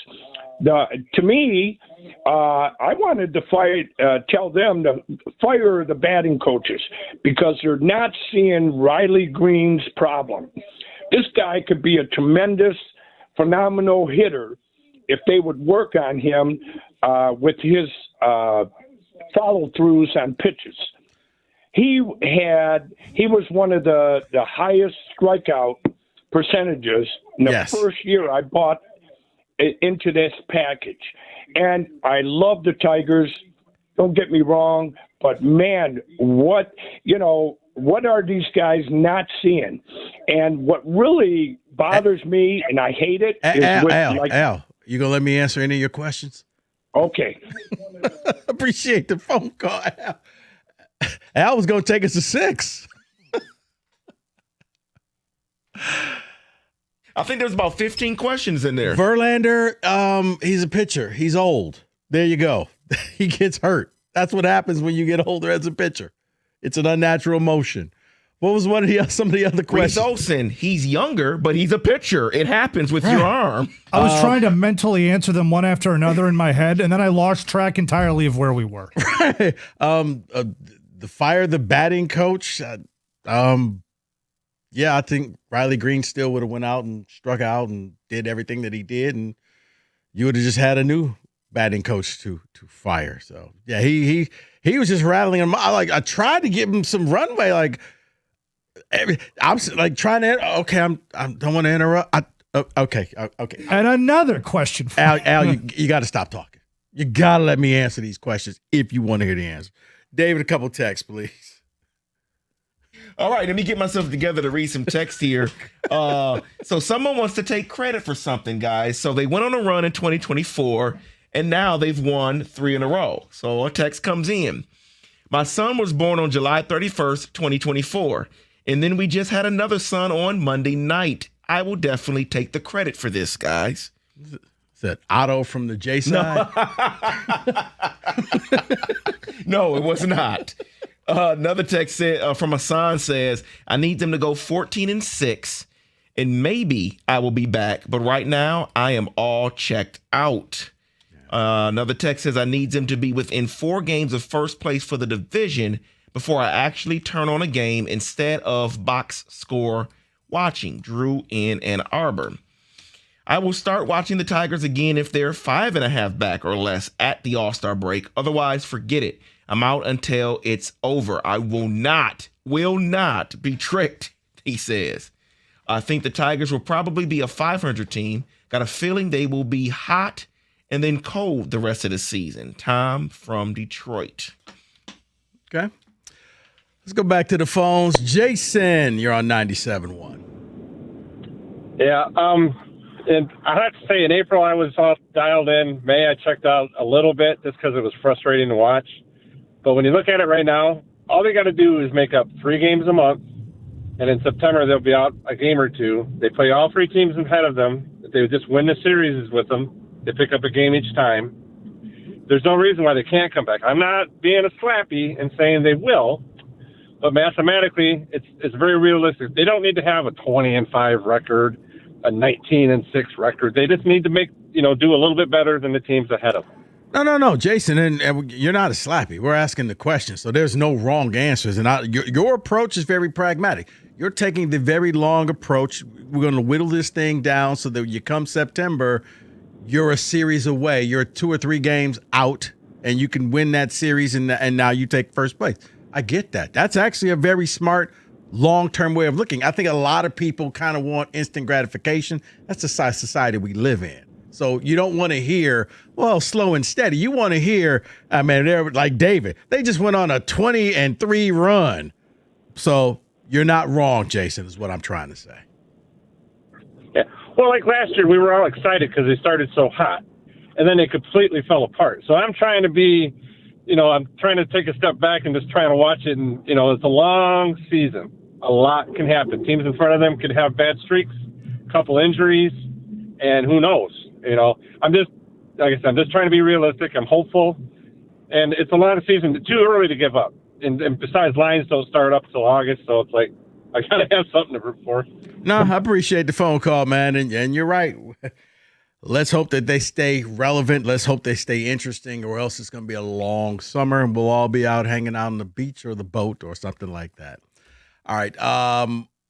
To me, I wanted to tell them to fire the batting coaches because they're not seeing Riley Green's problem. This guy could be a tremendous, phenomenal hitter if they would work on him with his follow throughs on pitches. He was one of the highest strikeout percentages in the Yes. first year I bought into this package. And I love the Tigers. Don't get me wrong, but man, what are these guys not seeing? And what really bothers me, and I hate it, is Al, you gonna let me answer any of your questions? Okay. Appreciate the phone call, Al. Al was gonna take us to 6. I think there's about 15 questions in there. Verlander, he's a pitcher. He's old. There you go. He gets hurt. That's what happens when you get older as a pitcher. It's an unnatural motion. What was some of the other Reese questions? Olson, he's younger, but he's a pitcher. It happens with your arm. I was trying to mentally answer them one after another in my head, and then I lost track entirely of where we were. The fire the batting coach. Yeah, I think Riley Green still would have went out and struck out and did everything that he did, and you would have just had a new batting coach to fire. So yeah, he was just rattling him. I tried to give him some runway. I'm like trying to. Okay, I don't want to interrupt. Okay. And another question for Al, you got to stop talking. You got to let me answer these questions if you want to hear the answer. David, a couple texts, please. All right, let me get myself together to read some text here. So someone wants to take credit for something, guys. So they went on a run in 2024, and now they've won 3 in a row. So a text comes in. My son was born on July 31st, 2024, and then we just had another son on Monday night. I will definitely take the credit for this, guys. Is that Otto from the J side? No, it was not. Another text from Hassan says, I need them to go 14-6, and maybe I will be back. But right now, I am all checked out. Another text says, I need them to be within 4 games of first place for the division before I actually turn on a game instead of box score watching. Drew in Ann Arbor. I will start watching the Tigers again if they're 5.5 back or less at the All-Star break. Otherwise, forget it. I'm out until it's over. I will not be tricked, he says. I think the Tigers will probably be a 500 team. Got a feeling they will be hot and then cold the rest of the season. Tom from Detroit. Okay. Let's go back to the phones. Jason, you're on 97.1. Yeah, and I have to say, in April I was dialed in. May I checked out a little bit just because it was frustrating to watch. But when you look at it right now, all they got to do is make up 3 games a month, and in September they'll be out a game or 2. They play all 3 teams ahead of them. If they would just win the series with them, they pick up a game each time. There's no reason why they can't come back. I'm not being a slappy and saying they will, but mathematically, it's very realistic. They don't need to have a 20-5 record, a 19-6 record. They just need to do a little bit better than the teams ahead of them. No, Jason, and you're not a slappy. We're asking the question, so there's no wrong answers. And your approach is very pragmatic. You're taking the very long approach. We're going to whittle this thing down so that you come September, you're a series away. You're 2 or 3 games out, and you can win that series, and now you take first place. I get that. That's actually a very smart long-term way of looking. I think a lot of people kind of want instant gratification. That's the society we live in. So you don't want to hear, well, slow and steady. You want to hear, they're like David. They just went on a 20-3 run. So you're not wrong, Jason, is what I'm trying to say. Yeah. Well, like last year, we were all excited because they started so hot, and then they completely fell apart. So I'm trying to be, I'm trying to take a step back and just trying to watch it. And, it's a long season. A lot can happen. Teams in front of them could have bad streaks, a couple injuries, and who knows? I'm just trying to be realistic. I'm hopeful, and it's a long season. Too early to give up. And besides, Lions don't start up till August, so it's like I gotta have something to root for. No, I appreciate the phone call, man, and you're right. Let's hope that they stay relevant. Let's hope they stay interesting, or else it's going to be a long summer, and we'll all be out hanging out on the beach or the boat or something like that. All right.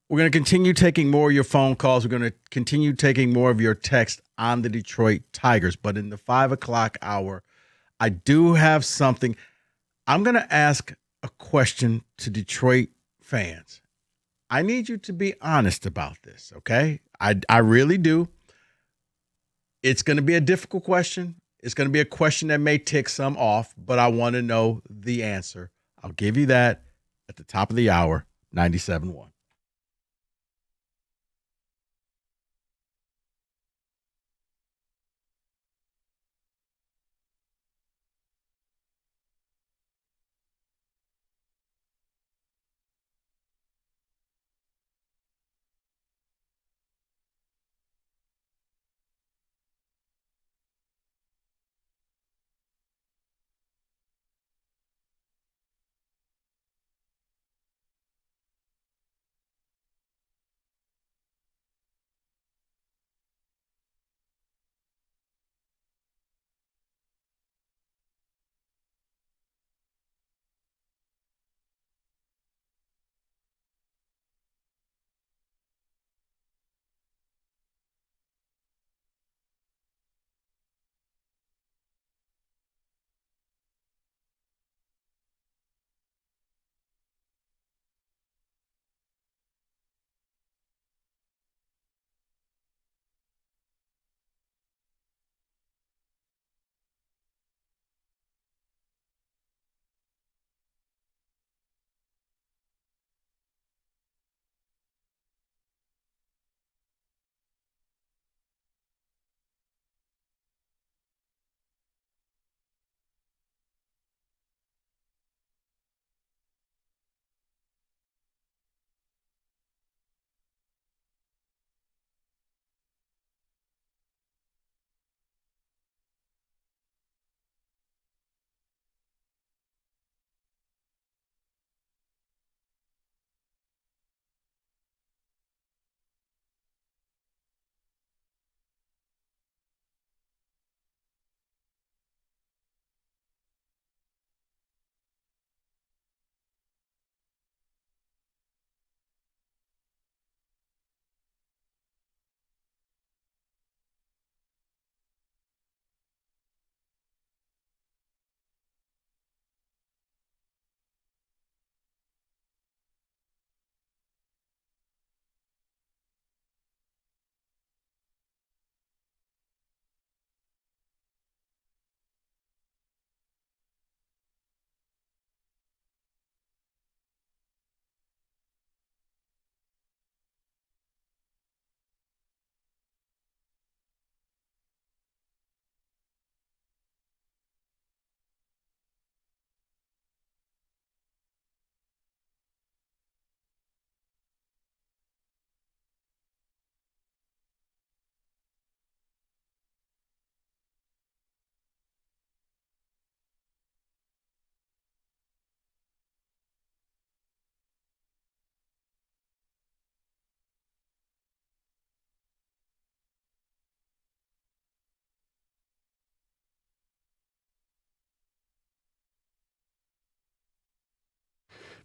We're going to continue taking more of your phone calls. We're going to continue taking more of your text on the Detroit Tigers. But in the 5 o'clock hour, I do have something. I'm going to ask a question to Detroit fans. I need you to be honest about this, okay? I really do. It's going to be a difficult question. It's going to be a question that may tick some off, but I want to know the answer. I'll give you that at the top of the hour, 97.1.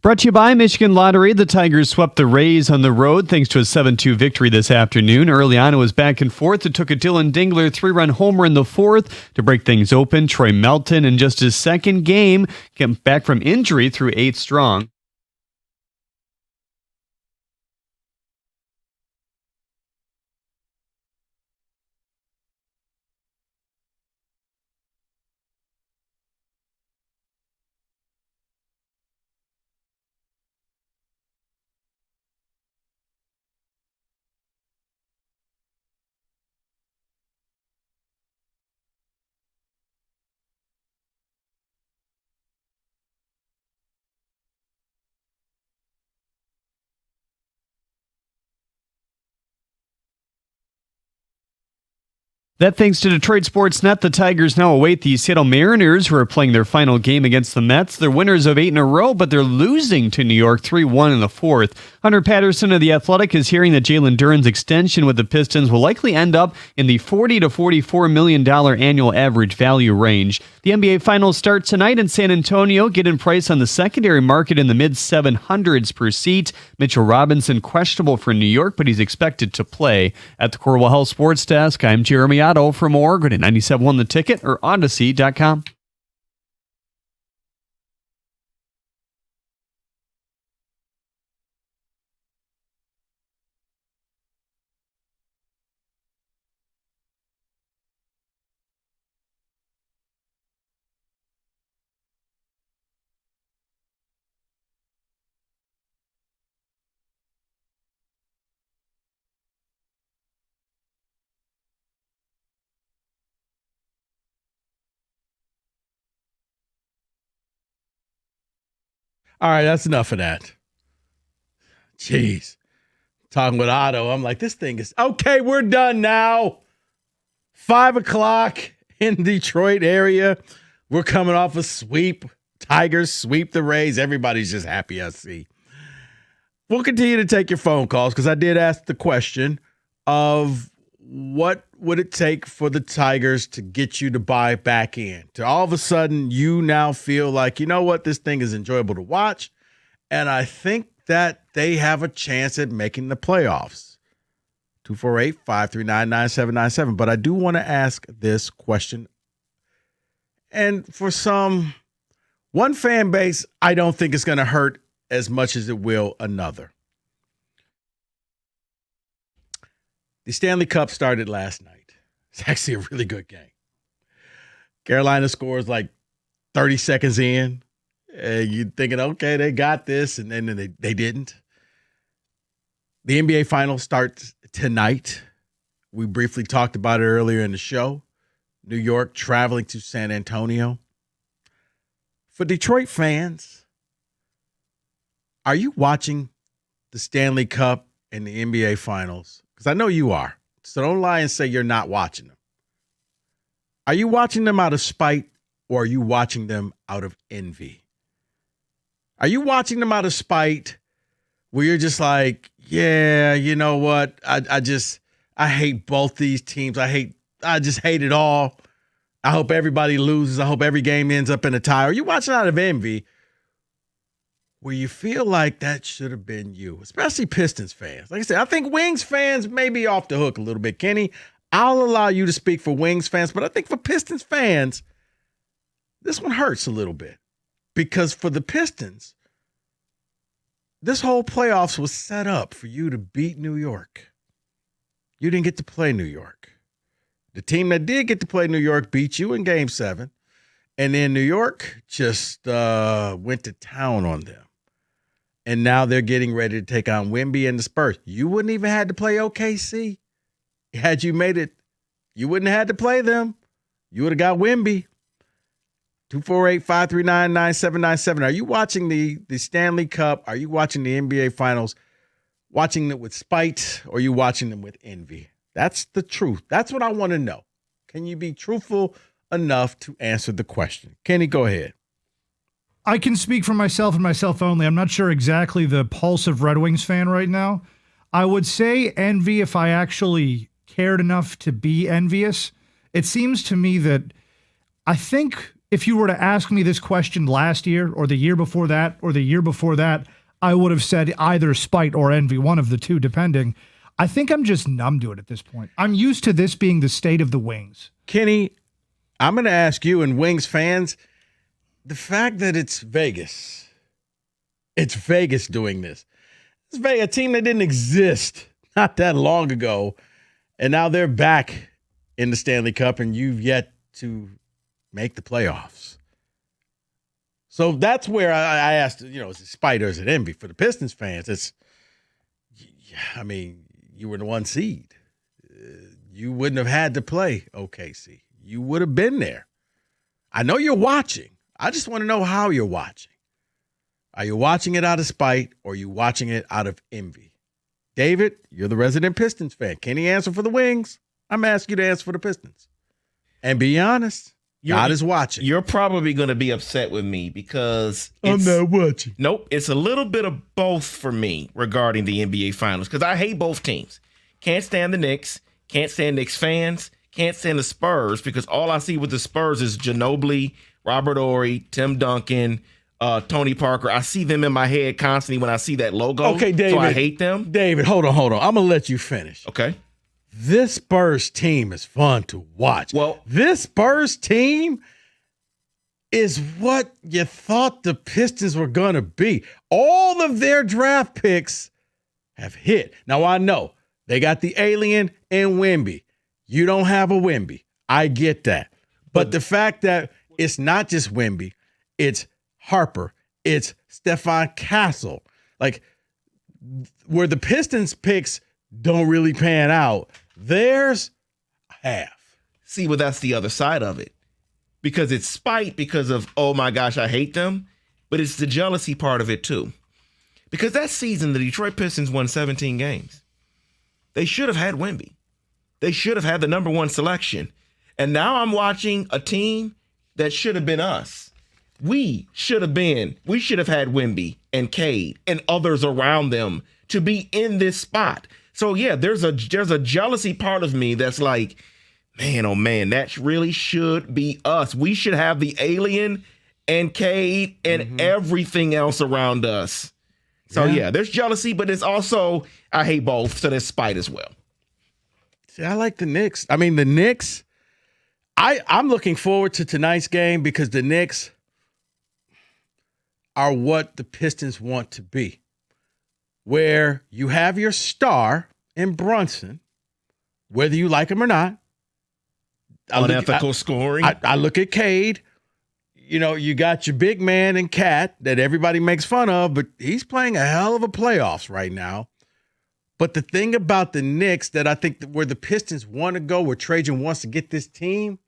Brought to you by Michigan Lottery. The Tigers swept the Rays on the road thanks to a 7-2 victory this afternoon. Early on, it was back and forth. It took a Dylan Dingler 3-run homer in the fourth to break things open. Troy Melton, in just his second game, came back from injury through 8 strong. That thanks to Detroit Sports Net, the Tigers now await the Seattle Mariners, who are playing their final game against the Mets. They're winners of 8 in a row, but they're losing to New York 3-1 in the fourth. Hunter Patterson of The Athletic is hearing that Jalen Duren's extension with the Pistons will likely end up in the $40 to $44 million annual average value range. The NBA Finals start tonight in San Antonio. Get in price on the secondary market in the mid-700s per seat. Mitchell Robinson questionable for New York, but he's expected to play. At the Corwell Health Sports Desk, I'm Jeremy Otto. For more, go to 97.1 The Ticket or Odyssey.com. All right, that's enough of that. Jeez. Talking with Otto, I'm like, this thing is okay. We're done now. 5 o'clock in Detroit area. We're coming off a sweep. Tigers sweep the Rays. Everybody's just happy, I see. We'll continue to take your phone calls because I did ask the question of what would it take for the Tigers to get you to buy back in? To all of a sudden, you now feel like, you know what, this thing is enjoyable to watch. And I think that they have a chance at making the playoffs. 248-539-9797. But I do want to ask this question. And for one fan base, I don't think it's going to hurt as much as it will another. The Stanley Cup started last night. It's actually a really good game. Carolina scores like 30 seconds in. You're thinking, okay, they got this, and then they didn't. The NBA Finals starts tonight. We briefly talked about it earlier in the show. New York traveling to San Antonio. For Detroit fans, are you watching the Stanley Cup and the NBA Finals? Because I know you are. So don't lie and say you're not watching them. Are you watching them out of spite, or are you watching them out of envy? Are you watching them out of spite where you're just like, yeah, you know what? I hate both these teams. I just hate it all. I hope everybody loses. I hope every game ends up in a tie. Or you watching out of envy where you feel like that should have been you, especially Pistons fans. Like I said, I think Wings fans may be off the hook a little bit. Kenny, I'll allow you to speak for Wings fans, but I think for Pistons fans, this one hurts a little bit. Because for the Pistons, this whole playoffs was set up for you to beat New York. You didn't get to play New York. The team that did get to play New York beat you in Game 7. And then New York just went to town on them. And now they're getting ready to take on Wemby and the Spurs. You wouldn't even have to play OKC. Had you made it, you wouldn't have had to play them. You would have got Wemby. 248-539-9797. Are you watching the Stanley Cup? Are you watching the NBA Finals? Watching it with spite, or are you watching them with envy? That's the truth. That's what I want to know. Can you be truthful enough to answer the question? Kenny, go ahead. I can speak for myself and myself only. I'm not sure exactly the pulse of Red Wings fan right now. I would say envy if I actually cared enough to be envious. It seems to me that I think if you were to ask me this question last year or the year before that or the year before that, I would have said either spite or envy, one of the two, depending. I think I'm just numb to it at this point. I'm used to this being the state of the Wings. Kenny, I'm going to ask you and Wings fans, the fact that it's Vegas doing this. It's Vegas, a team that didn't exist not that long ago, and now they're back in the Stanley Cup, and you've yet to make the playoffs. So that's where I asked, is it spite or is it envy? For the Pistons fans, you were the 1 seed. You wouldn't have had to play OKC. You would have been there. I know you're watching. I just want to know how you're watching. Are you watching it out of spite, or are you watching it out of envy? David, you're the resident Pistons fan. Can he answer for the Wings? I'm asking you to answer for the Pistons. And be honest, God is watching. You're probably going to be upset with me because I'm not watching. Nope. It's a little bit of both for me regarding the NBA Finals because I hate both teams. Can't stand the Knicks. Can't stand Knicks fans. Can't stand the Spurs because all I see with the Spurs is Ginobili, Robert Horry, Tim Duncan, Tony Parker. I see them in my head constantly when I see that logo. Okay, David. So I hate them. David, hold on. I'm going to let you finish. Okay. This Spurs team is fun to watch. Well, this Spurs team is what you thought the Pistons were going to be. All of their draft picks have hit. Now, I know they got the alien and Wemby. You don't have a Wemby. I get that. But the fact that it's not just Wemby, it's Harper, it's Stefan Castle. Like, where the Pistons picks don't really pan out, theirs have. See, well, that's the other side of it. Because it's spite because of, oh my gosh, I hate them. but it's the jealousy part of it too. Because that season, the Detroit Pistons won 17 games. They should have had Wemby. They should have had the number one selection. And now I'm watching a team that should have been us. We should have had Wemby and Cade and others around them to be in this spot. So yeah, there's a jealousy part of me that's like, man, oh man, that really should be us. We should have the alien and Cade and everything else around us. So yeah, there's jealousy, but there's also, I hate both, so there's spite as well. See, I like the Knicks. I mean, the Knicks, I'm looking forward to tonight's game because the Knicks are what the Pistons want to be, where you have your star in Brunson, whether you like him or not. Unethical scoring. I look at Cade. You know, you got your big man and Cat that everybody makes fun of, but he's playing a hell of a playoffs right now. But the thing about the Knicks that I think where the Pistons want to go, where Trajan wants to get this team,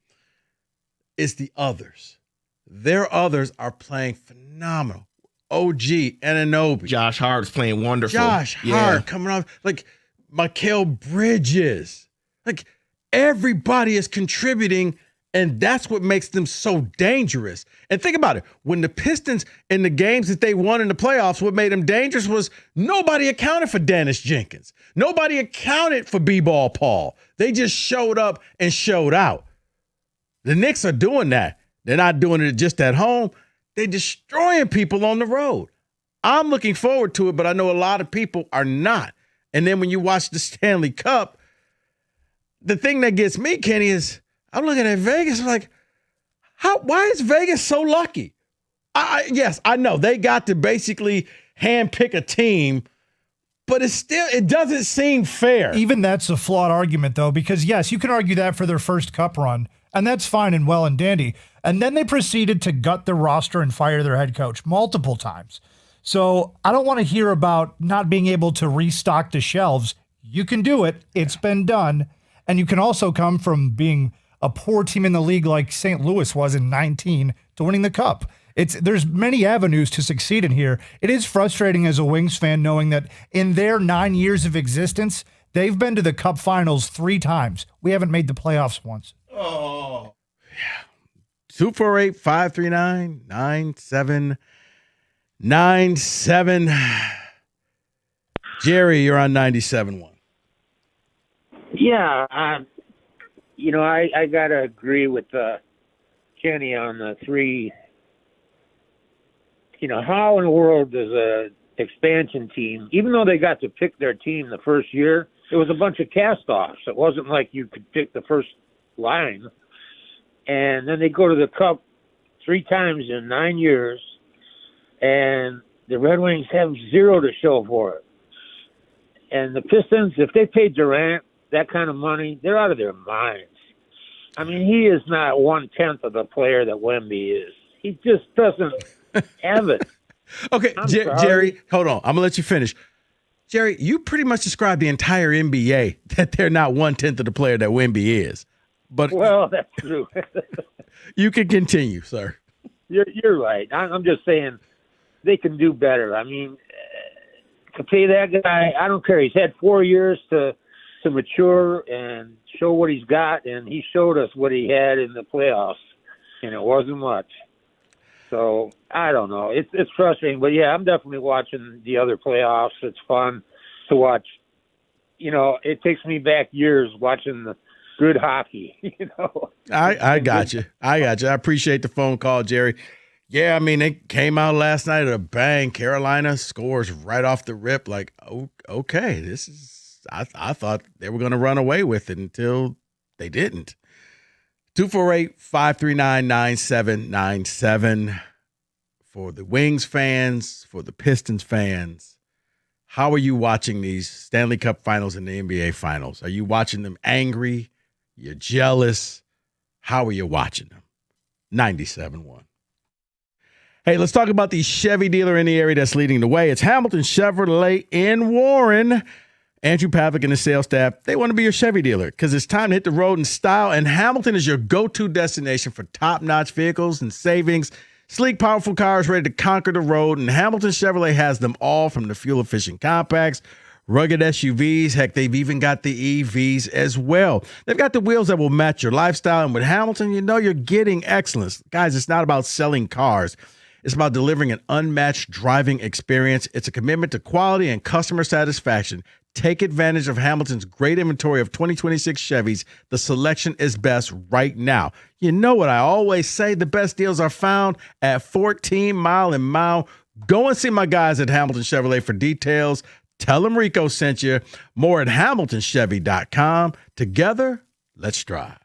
is the others. Their others are playing phenomenal. OG, Anunoby. Josh Hart's playing wonderful. Josh Hart coming off. Like, Mikal Bridges. Like, everybody is contributing, and that's what makes them so dangerous. And think about it. When the Pistons, in the games that they won in the playoffs, what made them dangerous was nobody accounted for Dennis Jenkins. Nobody accounted for B-Ball Paul. They just showed up and showed out. The Knicks are doing that. They're not doing it just at home. They're destroying people on the road. I'm looking forward to it, but I know a lot of people are not. And then when you watch the Stanley Cup, the thing that gets me, Kenny, is I'm looking at Vegas like, why is Vegas so lucky? Yes, I know they got to basically handpick a team, but it doesn't seem fair. Even that's a flawed argument, though, because yes, you can argue that for their first cup run, and that's fine and well and dandy. And then they proceeded to gut the roster and fire their head coach multiple times. So I don't want to hear about not being able to restock the shelves. You can do it. It's been done. And you can also come from being a poor team in the league like St. Louis was in 19 to winning the cup. There's many avenues to succeed in here. It is frustrating as a Wings fan knowing that in their 9 years of existence, they've been to the cup finals 3 times. We haven't made the playoffs once. Oh, yeah. 248-539-9797. Jerry, you're on 97.1. Yeah, I got to agree with Kenny on the 3. How in the world does a expansion team, even though they got to pick their team the first year, it was a bunch of cast-offs. It wasn't like you could pick the first line. And then they go to the Cup 3 times in 9 years, and the Red Wings have 0 to show for it. And the Pistons, if they paid Durant that kind of money, they're out of their minds. I mean, he is not 1/10 of the player that Wemby is. He just doesn't have it. Okay, Jerry, hold on. I'm going to let you finish. Jerry, you pretty much described the entire NBA that they're not 1/10 of the player that Wemby is. But well, that's true. You can continue, sir. You're right. I'm just saying they can do better. I mean, to pay that guy, I don't care. He's had 4 years to mature and show what he's got, and he showed us what he had in the playoffs, and it wasn't much. So I don't know. It's frustrating, but yeah, I'm definitely watching the other playoffs. It's fun to watch. It takes me back years watching the good hockey. I got you. I appreciate the phone call, Jerry. Yeah, I mean, they came out last night at a bang. Carolina scores right off the rip. Like, okay, this is. I thought they were going to run away with it until they didn't. 248-539-9797 for the Wings fans, for the Pistons fans. How are you watching these Stanley Cup Finals and the NBA Finals? Are you watching them angry? You're jealous? How are you watching them? 97.1. Hey, let's talk about the Chevy dealer in the area that's leading the way. It's Hamilton Chevrolet in Warren. Andrew Pavlik and the sales staff, they want to be your Chevy dealer because it's time to hit the road in style, and Hamilton is your go-to destination for top-notch vehicles and savings. Sleek, powerful cars ready to conquer the road, and Hamilton Chevrolet has them all, from the fuel-efficient compacts, rugged SUVs. Heck, they've even got the EVs as well. They've got the wheels that will match your lifestyle, and with Hamilton, you know you're getting excellence. Guys, it's not about selling cars. It's about delivering an unmatched driving experience. It's a commitment to quality and customer satisfaction. Take advantage of Hamilton's great inventory of 2026 Chevys. The selection is best right now. You know what I always say, the best deals are found at 14 Mile and Mile. Go and see my guys at Hamilton Chevrolet for details. Tell them Rico sent you. More at HamiltonChevy.com. Together, let's drive.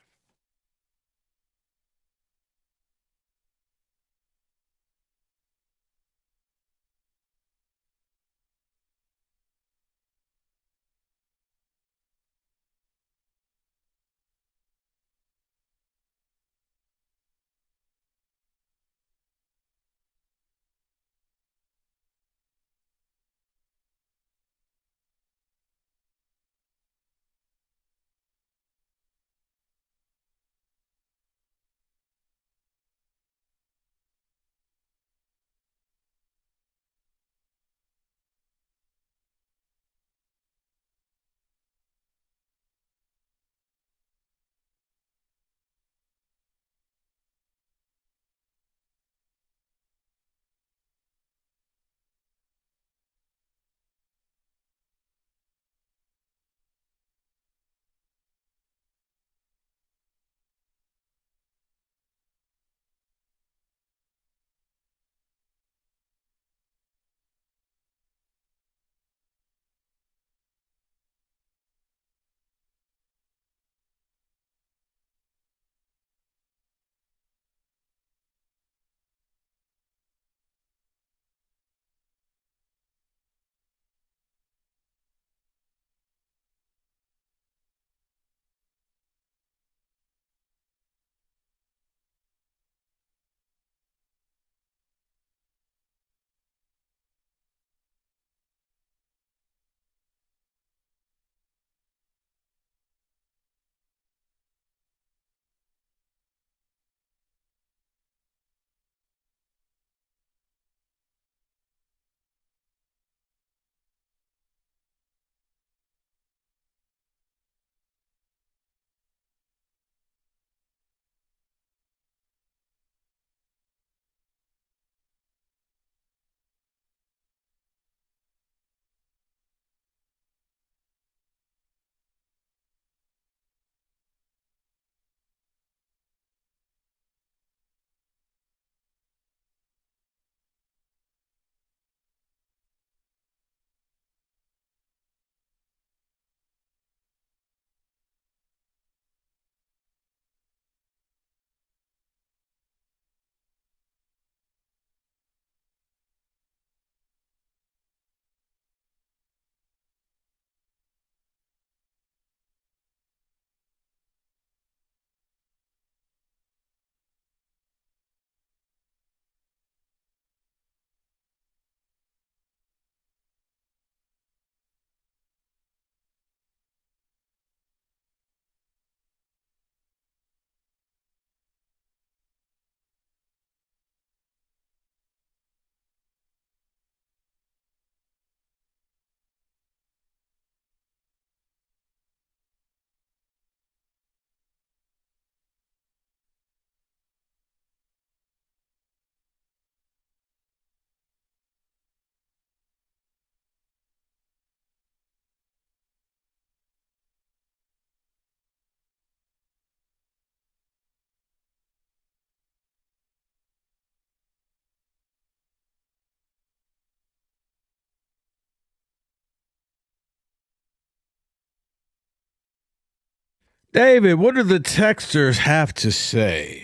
David, what do the texters have to say?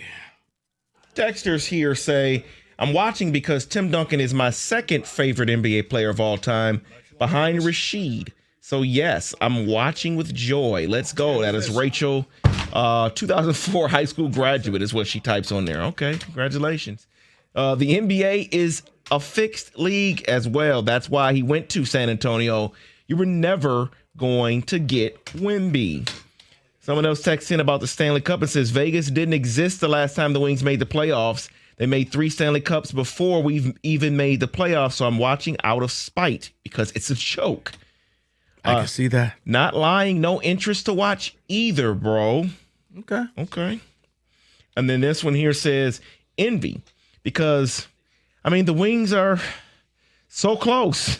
Texters here say, I'm watching because Tim Duncan is my second favorite NBA player of all time, behind Rasheed. So, yes, I'm watching with joy. Let's go. That is Rachel, 2004 high school graduate is what she types on there. Okay, congratulations. The NBA is a fixed league as well. That's why he went to San Antonio. You were never going to get Wemby. Someone else texts in about the Stanley Cup and says Vegas didn't exist the last time the Wings made the playoffs. They made 3 Stanley Cups before we've even made the playoffs, so I'm watching out of spite because it's a joke. I can see that. Not lying, no interest to watch either, bro. Okay. And then this one here says envy because, I mean, the Wings are so close.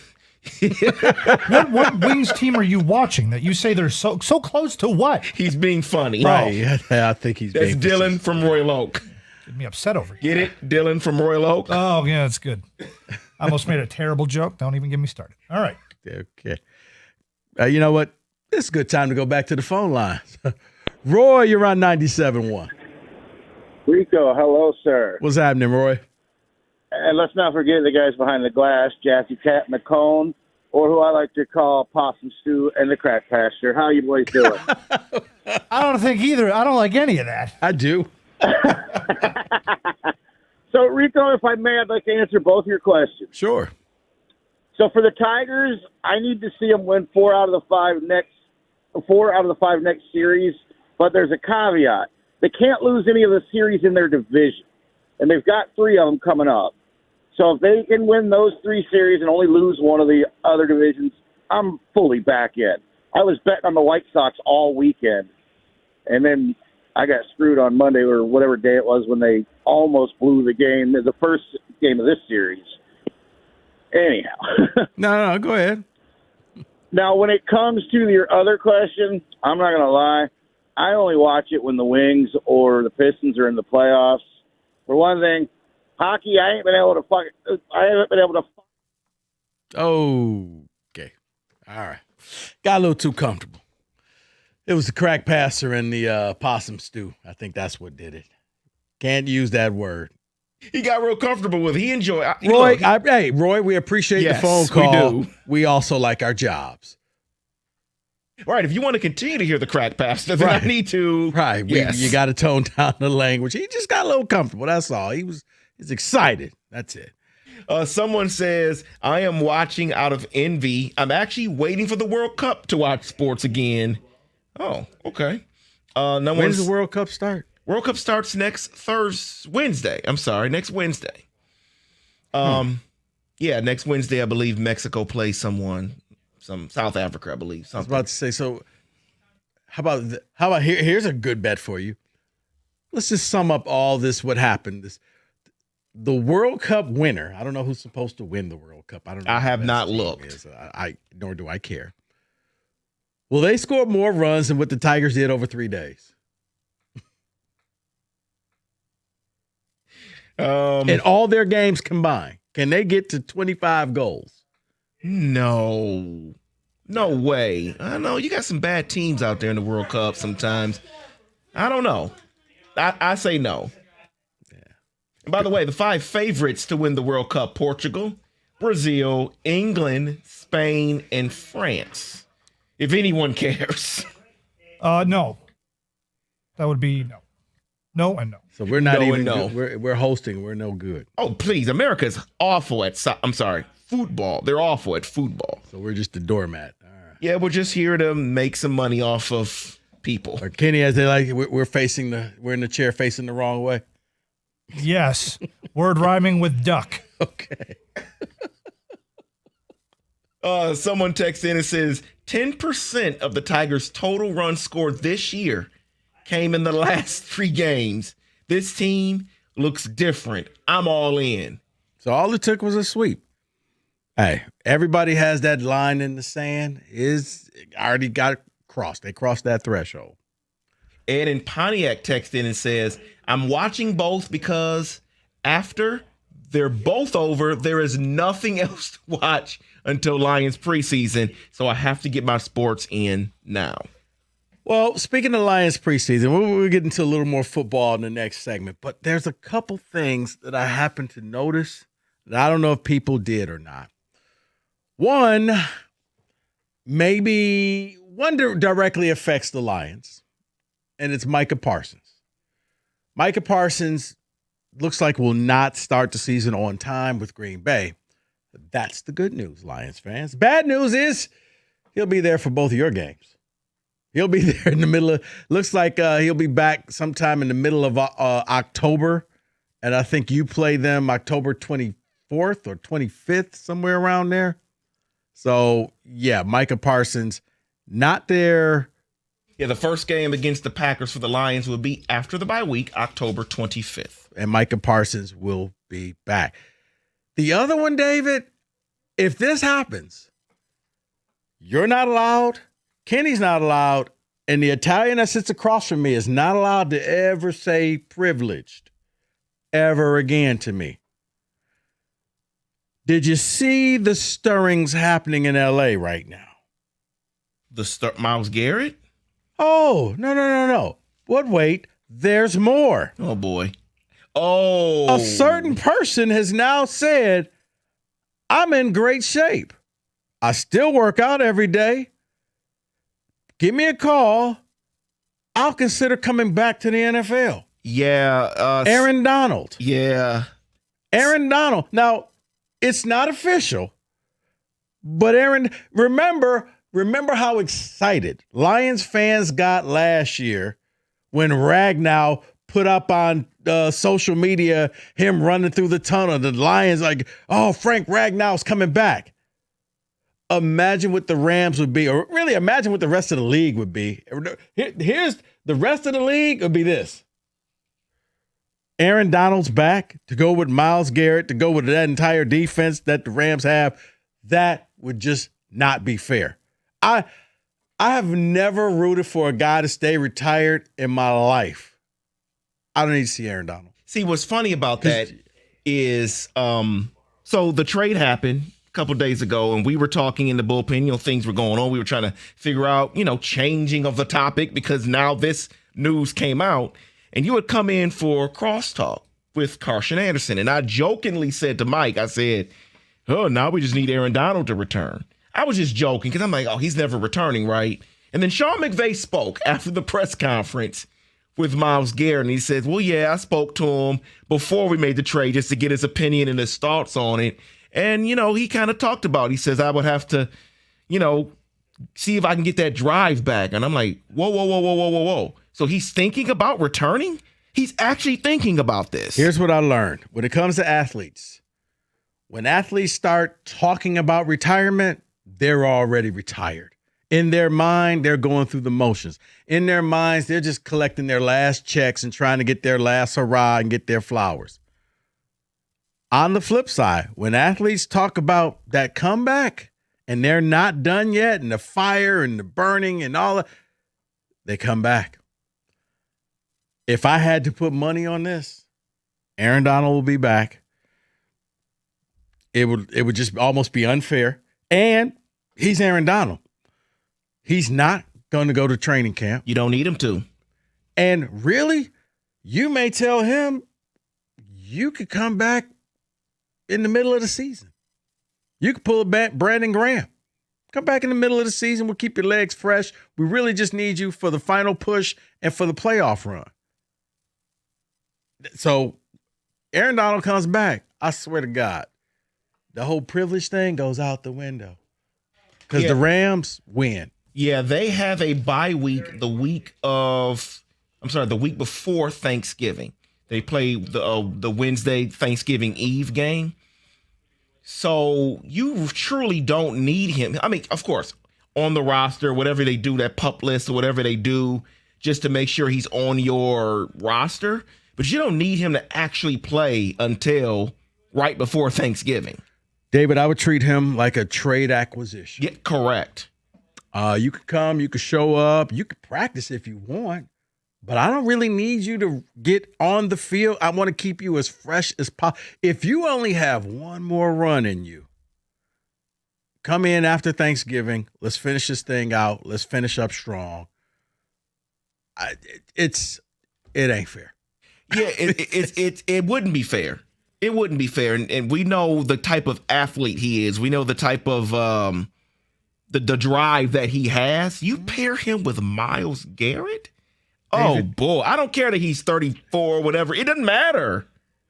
What Wings team are you watching that you say they're so close to what? He's being funny. Right. Yeah, I think he's That's being Dylan from Royal Oak. Get me upset over Get here. it? Dylan from Royal Oak. Oh, yeah, that's good. I almost made a terrible joke. Don't even get me started. All right. Okay. You know what? It's a good time to go back to the phone lines. Roy, you're on 97.1. Rico, hello, sir. What's happening, Roy? And let's not forget the guys behind the glass, Jaffe Cat McCone, or who I like to call Possum Stew and the Crack Pastor. How you boys doing? I don't think either. I don't like any of that. I do. So, Rico, if I may, I'd like to answer both your questions. Sure. So, for the Tigers, I need to see them win 4 out of the 5 next series, but there's a caveat. They can't lose any of the series in their division, and they've got 3 of them coming up. So if they can win those 3 series and only lose one of the other divisions, I'm fully back in. I was betting on the White Sox all weekend, and then I got screwed on Monday or whatever day it was when they almost blew the game, the first game of this series. Anyhow. No, go ahead. Now, when it comes to your other question, I'm not going to lie. I only watch it when the Wings or the Pistons are in the playoffs. For one thing, hockey, I haven't been able to. Okay. All right. Got a little too comfortable. It was the Crack Passer and the Possum Stew. I think that's what did it. Can't use that word. He got real comfortable with it. He enjoyed it. Roy, Roy, we appreciate the phone call. We do. We also like our jobs. Right. If you want to continue to hear the Crack Pastor, then I need to. Right. Yes. You got to tone down the language. He just got a little comfortable. That's all. He's excited. That's it. Someone says, I am watching out of envy. I'm actually waiting for the World Cup to watch sports again. Oh, okay. When does the World Cup start? World Cup starts next Wednesday. Next Wednesday. Yeah, next Wednesday, I believe Mexico plays some South Africa, I believe. I was about to say, so how about here's a good bet for you. Let's just sum up all this, what happened. The World Cup winner, I don't know who's supposed to win the World Cup. I don't know. I have not looked. Nor do I care. Will they score more runs than what the Tigers did over 3 days? In all their games combined, can they get to 25 goals? No way. I know you got some bad teams out there in the World Cup sometimes. I don't know. I say no. Yeah. And by the way, the 5 favorites to win the World Cup: Portugal, Brazil, England, Spain, and France. If anyone cares. No. That would be no. No and no. So we're not even no. Good. We're hosting. We're no good. Oh, please. America's awful at football. They're awful at football. So we're just the doormat. All right. Yeah, we're just here to make some money off of people. Or Kenny, as they like, we're in the chair facing the wrong way. Yes. Word rhyming with duck. Okay. Someone texts in and says 10% of the Tigers' total runs scored this year came in the last 3 games. This team looks different. I'm all in. So all it took was a sweep. Hey, everybody has that line in the sand. Already got crossed. They crossed that threshold. Ed in Pontiac texts in and says, I'm watching both because after they're both over, there is nothing else to watch until Lions preseason. So I have to get my sports in now. Well, speaking of Lions preseason, we'll get into a little more football in the next segment. But there's a couple things that I happen to notice that I don't know if people did or not. One directly affects the Lions, and it's Micah Parsons. Micah Parsons looks like will not start the season on time with Green Bay. That's the good news, Lions fans. Bad news is he'll be there for both of your games. He'll be there in the middle of, looks like he'll be back sometime in the middle of October and I think you play them October 24th or 25th, somewhere around there. So, yeah, Micah Parsons, not there. Yeah, the first game against the Packers for the Lions will be after the bye week, October 25th. And Micah Parsons will be back. The other one, David, if this happens, you're not allowed, Kenny's not allowed, and the Italian that sits across from me is not allowed to ever say privileged ever again to me. Did you see the stirrings happening in L.A. right now? Myles Garrett? Oh, no. But wait, there's more. Oh, boy. Oh. A certain person has now said, I'm in great shape. I still work out every day. Give me a call. I'll consider coming back to the NFL. Yeah. Aaron Donald. Yeah. Aaron Donald. Now, it's not official, but Aaron, remember how excited Lions fans got last year when Ragnow put up on social media him running through the tunnel. The Lions like, oh, Frank Ragnow's coming back. Imagine what the Rams would be, or really imagine what the rest of the league would be. Here's the rest of the league would be this. Aaron Donald's back to go with Myles Garrett, to go with that entire defense that the Rams have. That would just not be fair. I have never rooted for a guy to stay retired in my life. I don't need to see Aaron Donald. See, what's funny about that is, so the trade happened a couple of days ago, and we were talking in the bullpen, things were going on. We were trying to figure out, changing of the topic because now this news came out, and you had come in for crosstalk with Carson Anderson. And I jokingly said to Mike, I said, oh, now we just need Aaron Donald to return. I was just joking because I'm like, oh, he's never returning, right? And then Sean McVay spoke after the press conference with Myles Garrett, and he said, well, yeah, I spoke to him before we made the trade just to get his opinion and his thoughts on it. And, he kind of talked about it. He says, I would have to, see if I can get that drive back. And I'm like, whoa. So he's thinking about returning? He's actually thinking about this. Here's what I learned. When it comes to athletes, when athletes start talking about retirement, they're already retired. In their mind, they're going through the motions. In their minds, they're just collecting their last checks and trying to get their last hurrah and get their flowers. On the flip side, when athletes talk about that comeback and they're not done yet, and the fire and the burning and all that, they come back. If I had to put money on this, Aaron Donald will be back. It would just almost be unfair. And he's Aaron Donald. He's not going to go to training camp. You don't need him to. And really, you may tell him you could come back in the middle of the season. You could pull a Brandon Graham. Come back in the middle of the season. We'll keep your legs fresh. We really just need you for the final push and for the playoff run. So Aaron Donald comes back. I swear to God, the whole privilege thing goes out the window because the Rams win. Yeah, they have a bye week the week before Thanksgiving. They play the Wednesday Thanksgiving Eve game. So you truly don't need him. I mean, of course, on the roster, whatever they do, that pup list or whatever they do, just to make sure he's on your roster. But you don't need him to actually play until right before Thanksgiving. David, I would treat him like a trade acquisition. Yeah, correct. You could come, you could show up, you could practice if you want, but I don't really need you to get on the field. I want to keep you as fresh as possible. If you only have one more run in you, come in after Thanksgiving. Let's finish this thing out. Let's finish up strong. It ain't fair. Yeah, it wouldn't be fair. It wouldn't be fair. And we know the type of athlete he is. We know the type of the drive that he has. You pair him with Myles Garrett? Oh, boy. I don't care that he's 34 or whatever. It doesn't matter.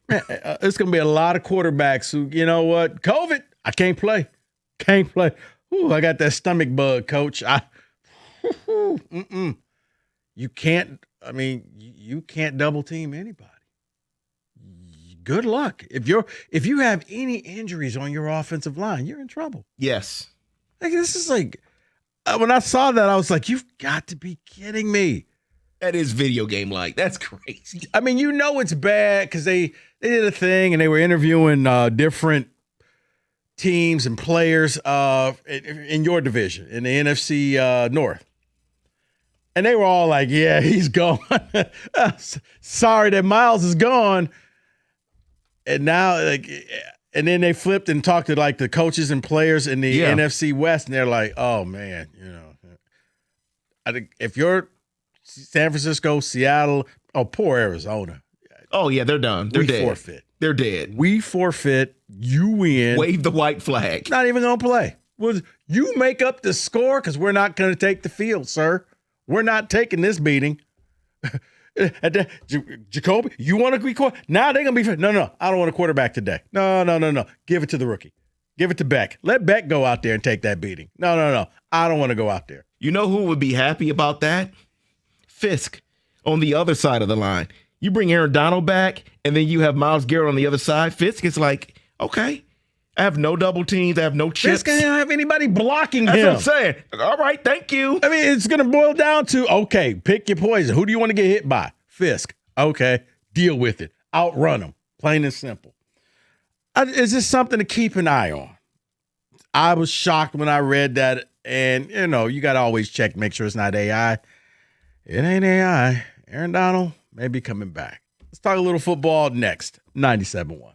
It's going to be a lot of quarterbacks who, you know what? COVID, I can't play. Can't play. Ooh, I got that stomach bug, coach. You can't double team anybody. good luck. If you have any injuries on your offensive line, you're in trouble. Yes. Like, this is like, when I saw that, I was like, you've got to be kidding me. That is video game like. That's crazy. I mean, you know it's bad because they did a thing and they were interviewing different teams and players in your division, in the NFC North. And they were all like, yeah, he's gone. Sorry that Miles is gone. And now, like, and then they flipped and talked to, like, the coaches and players in the NFC West, and they're like, oh, man, you know. I think if you're San Francisco, Seattle, poor Arizona. Oh, yeah, they're done. They're dead. Forfeit. They're dead. We forfeit. You win. Wave the white flag. Not even going to play. Well, you make up the score because we're not going to take the field, sir. We're not taking this beating. Jacoby, you want to be quarterback? Now they're going to be – no, I don't want a quarterback today. No. Give it to the rookie. Give it to Beck. Let Beck go out there and take that beating. No. I don't want to go out there. You know who would be happy about that? Fisk on the other side of the line. You bring Aaron Donald back, and then you have Myles Garrett on the other side. Fisk is like, okay, I have no double teams. I have no chips. Fisk doesn't have anybody blocking That's him. what I'm saying. All right, thank you. I mean, it's going to boil down to, okay, pick your poison. Who do you want to get hit by? Fisk. Okay, deal with it. Outrun him. Plain and simple. It's just something to keep an eye on. I was shocked when I read that, and, you know, you got to always check, make sure it's not AI. It ain't AI. Aaron Donald may be coming back. Let's talk a little football next. 97.1.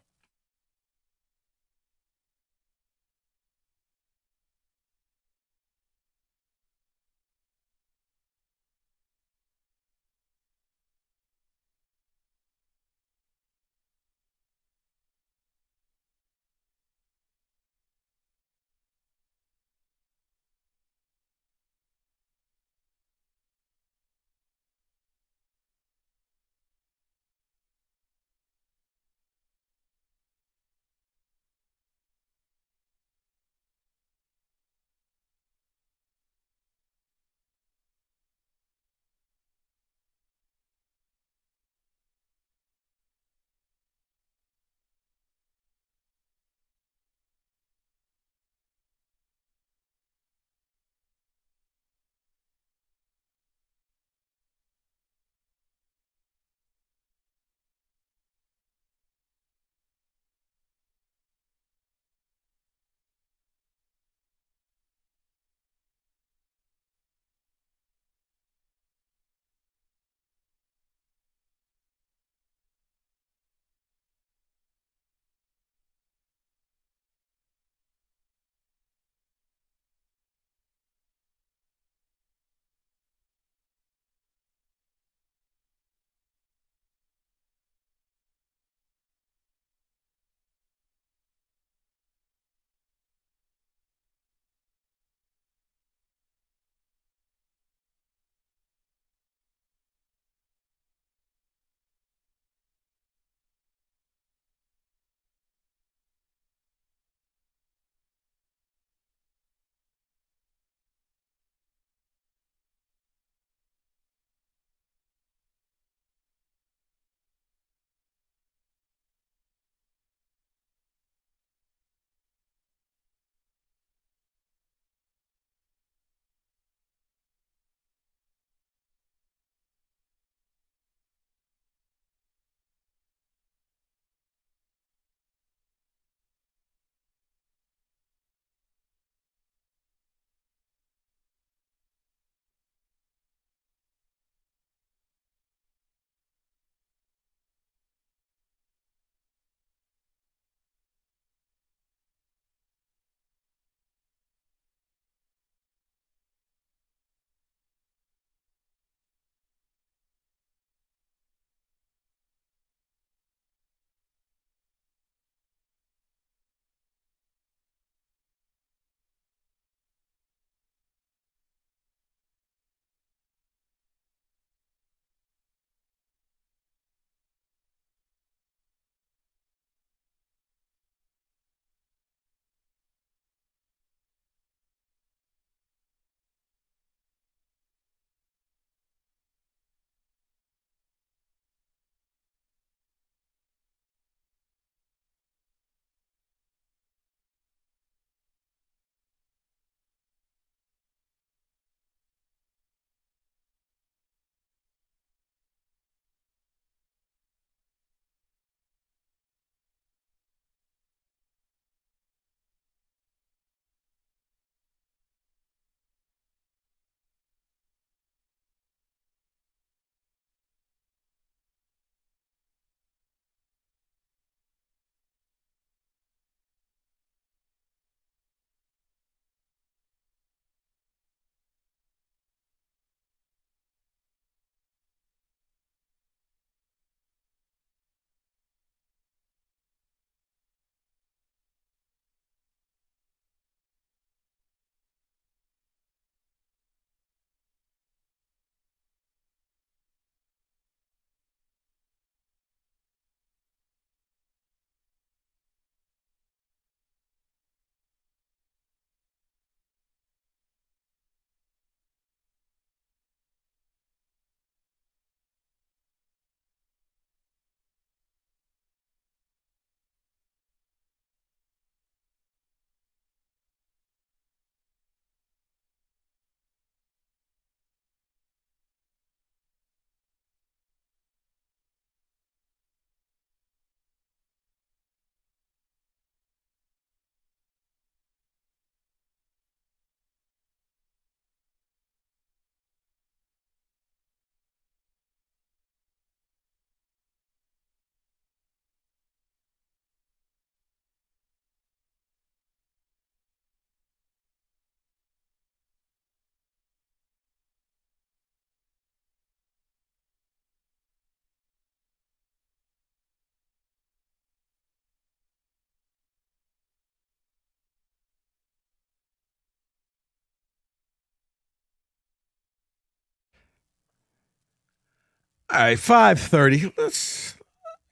All right, 5:30. Let's.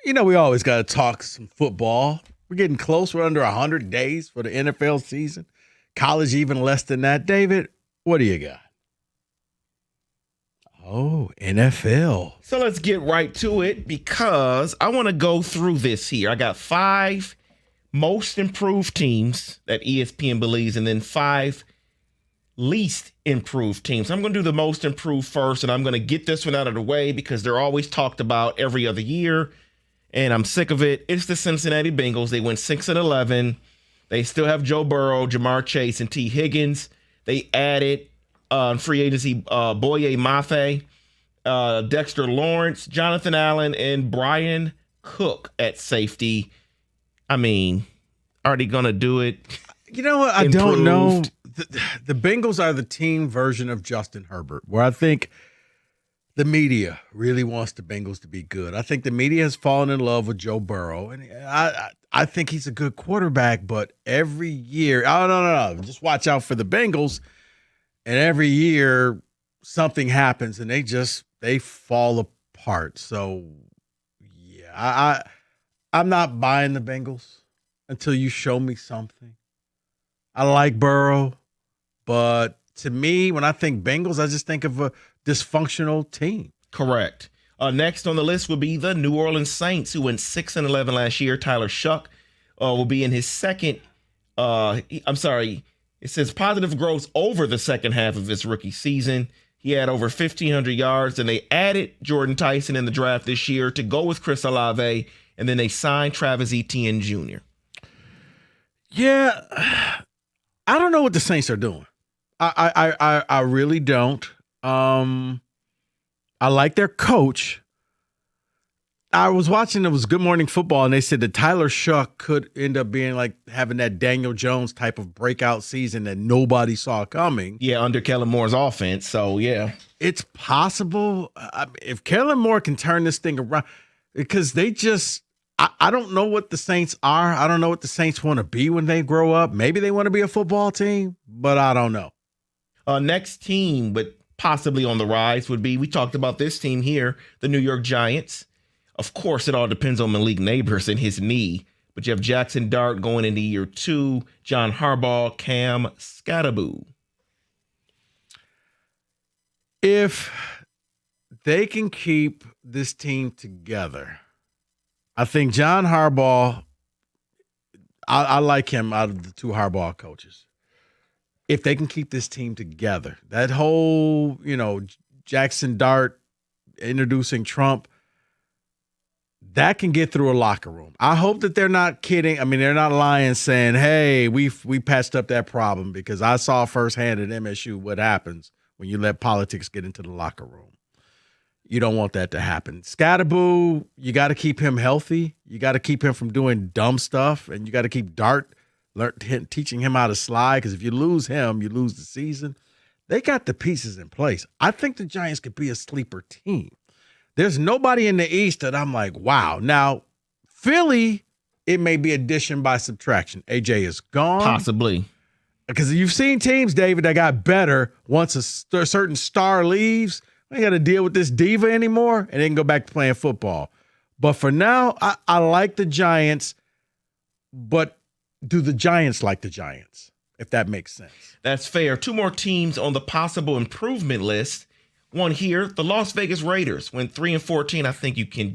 We always got to talk some football. We're getting close. We're under 100 days for the NFL season. College even less than that. David, what do you got? Oh, NFL. So let's get right to it because I want to go through this here. I got 5 most improved teams that ESPN believes, and then 5 least improved teams. I'm going to do the most improved first, and I'm going to get this one out of the way because they're always talked about every other year, and I'm sick of it. It's the Cincinnati Bengals. They went 6-11. They still have Joe Burrow, Jamar Chase, and T. Higgins. They added free agency Boye Mafe, Dexter Lawrence, Jonathan Allen, and Brian Cook at safety. I mean, are they going to do it? You know what? I don't know. The Bengals are the team version of Justin Herbert, where I think the media really wants the Bengals to be good. I think the media has fallen in love with Joe Burrow, and I think he's a good quarterback, but every year, no, just watch out for the Bengals, and every year something happens, and they fall apart. So, yeah, I'm not buying the Bengals until you show me something. I like Burrow, but to me, when I think Bengals, I just think of a dysfunctional team. Correct. Next on the list would be the New Orleans Saints, who went 6-11 last year. Tyler Shuck will be in his second. It says positive growth over the second half of his rookie season. He had over 1,500 yards, and they added Jordan Tyson in the draft this year to go with Chris Olave, and then they signed Travis Etienne Jr. Yeah, I don't know what the Saints are doing. I really don't. I like their coach. I was watching, it was Good Morning Football, and they said that Tyler Shuck could end up being like having that Daniel Jones type of breakout season that nobody saw coming. Yeah, under Kellen Moore's offense. So, yeah. It's possible. If Kellen Moore can turn this thing around, because they just, I don't know what the Saints are. I don't know what the Saints want to be when they grow up. Maybe they want to be a football team, but I don't know. Next team, but possibly on the rise, would be, we talked about this team here, the New York Giants. Of course, it all depends on Malik Neighbors and his knee. But you have Jackson Dart going into year 2, John Harbaugh, Cam Skattebo. If they can keep this team together, I think John Harbaugh, I like him out of the 2 Harbaugh coaches. If they can keep this team together, that whole, Jackson Dart introducing Trump, that can get through a locker room. I hope that they're not kidding. I mean, they're not lying saying, hey, we patched up that problem, because I saw firsthand at MSU what happens when you let politics get into the locker room. You don't want that to happen. Skattebo, you got to keep him healthy. You got to keep him from doing dumb stuff, and you got to keep Dart teaching him how to slide, because if you lose him, you lose the season. They got the pieces in place. I think the Giants could be a sleeper team. There's nobody in the East that I'm like, wow. Now, Philly, it may be addition by subtraction. AJ is gone. Possibly. Because you've seen teams, David, that got better once a certain star leaves. They got to deal with this diva anymore, and they can go back to playing football. But for now, I like the Giants, but do the Giants like the Giants, if that makes sense? That's fair. 2 more teams on the possible improvement list. One here, the Las Vegas Raiders went 3-14. I think you can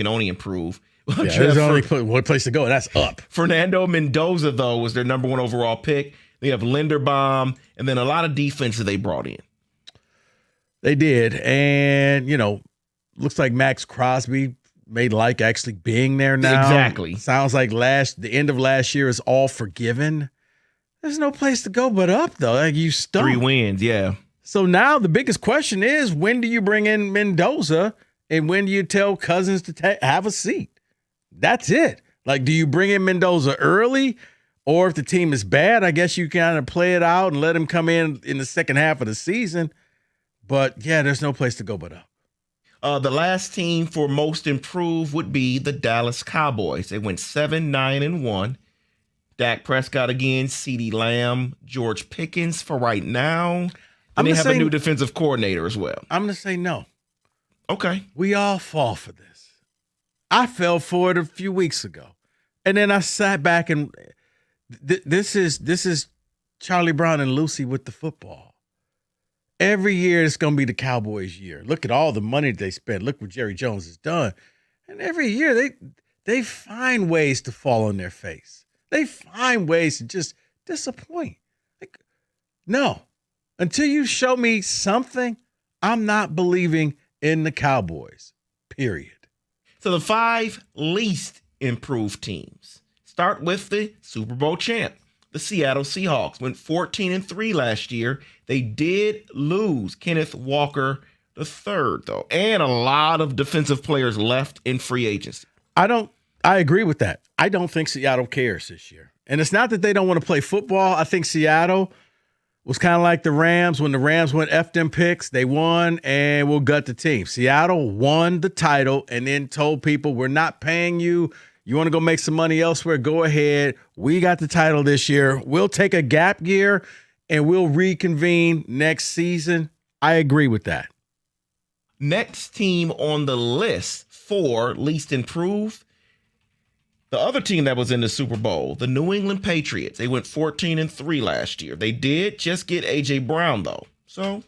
only improve. Yeah, there's only one place to go, and that's up. Fernando Mendoza, though, was their number 1 overall pick. They have Linderbaum, and then a lot of defense that they brought in. They did, and looks like Max Crosby may like actually being there now. Exactly. Sounds like the end of last year is all forgiven. There's no place to go but up, though. Like, you stuck. 3 wins, yeah. So now the biggest question is, when do you bring in Mendoza, and when do you tell Cousins to have a seat? That's it. Like, do you bring in Mendoza early, or if the team is bad, I guess you kind of play it out and let him come in the second half of the season. But, yeah, there's no place to go but up. The last team for most improved would be the Dallas Cowboys. They went 7-9-1. Dak Prescott again, CeeDee Lamb, George Pickens for right now. And they have a new defensive coordinator as well. I'm going to say no. Okay. We all fall for this. I fell for it a few weeks ago. And then I sat back and this is Charlie Brown and Lucy with the football. Every year it's going to be the Cowboys' year. Look at all the money they spend. Look what Jerry Jones has done. And every year they find ways to fall on their face. They find ways to just disappoint. No. Until you show me something, I'm not believing in the Cowboys, period. So the 5 least improved teams start with the Super Bowl champ. The Seattle Seahawks went 14-3 last year. They did lose Kenneth Walker III, though, and a lot of defensive players left in free agency. I agree with that. I don't think Seattle cares this year. And it's not that they don't want to play football. I think Seattle was kind of like the Rams. When the Rams went F them picks, they won and we'll gut the team. Seattle won the title and then told people, we're not paying you. You want to go make some money elsewhere? Go ahead. We got the title this year. We'll take a gap year and we'll reconvene next season. I agree with that. Next team on the list for least improved, the other team that was in the Super Bowl, the New England Patriots. They went 14-3 last year. They did just get A.J. Brown, though. So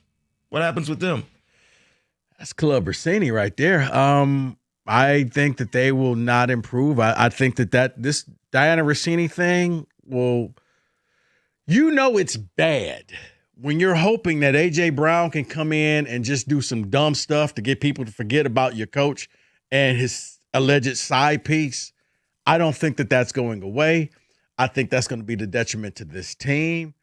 what happens with them? That's Club Orsini right there. I think that they will not improve. I think that this Diana Rossini thing will, it's bad when you're hoping that A.J. Brown can come in and just do some dumb stuff to get people to forget about your coach and his alleged side piece. I don't think that that's going away. I think that's going to be the detriment to this team.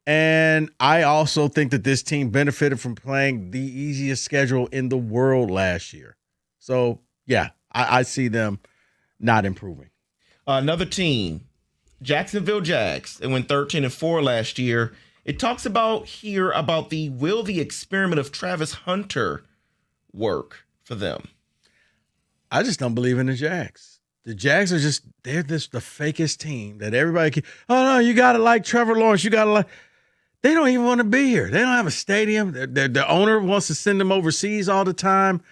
And I also think that this team benefited from playing the easiest schedule in the world last year. So, yeah, I see them not improving. Another team, Jacksonville Jags. They went 13-4 last year. It talks about will the experiment of Travis Hunter work for them? I just don't believe in the Jags. The Jags are they're the fakest team that everybody no, you got to like Trevor Lawrence. You got to like, they don't even want to be here. They don't have a stadium. The owner wants to send them overseas all the time.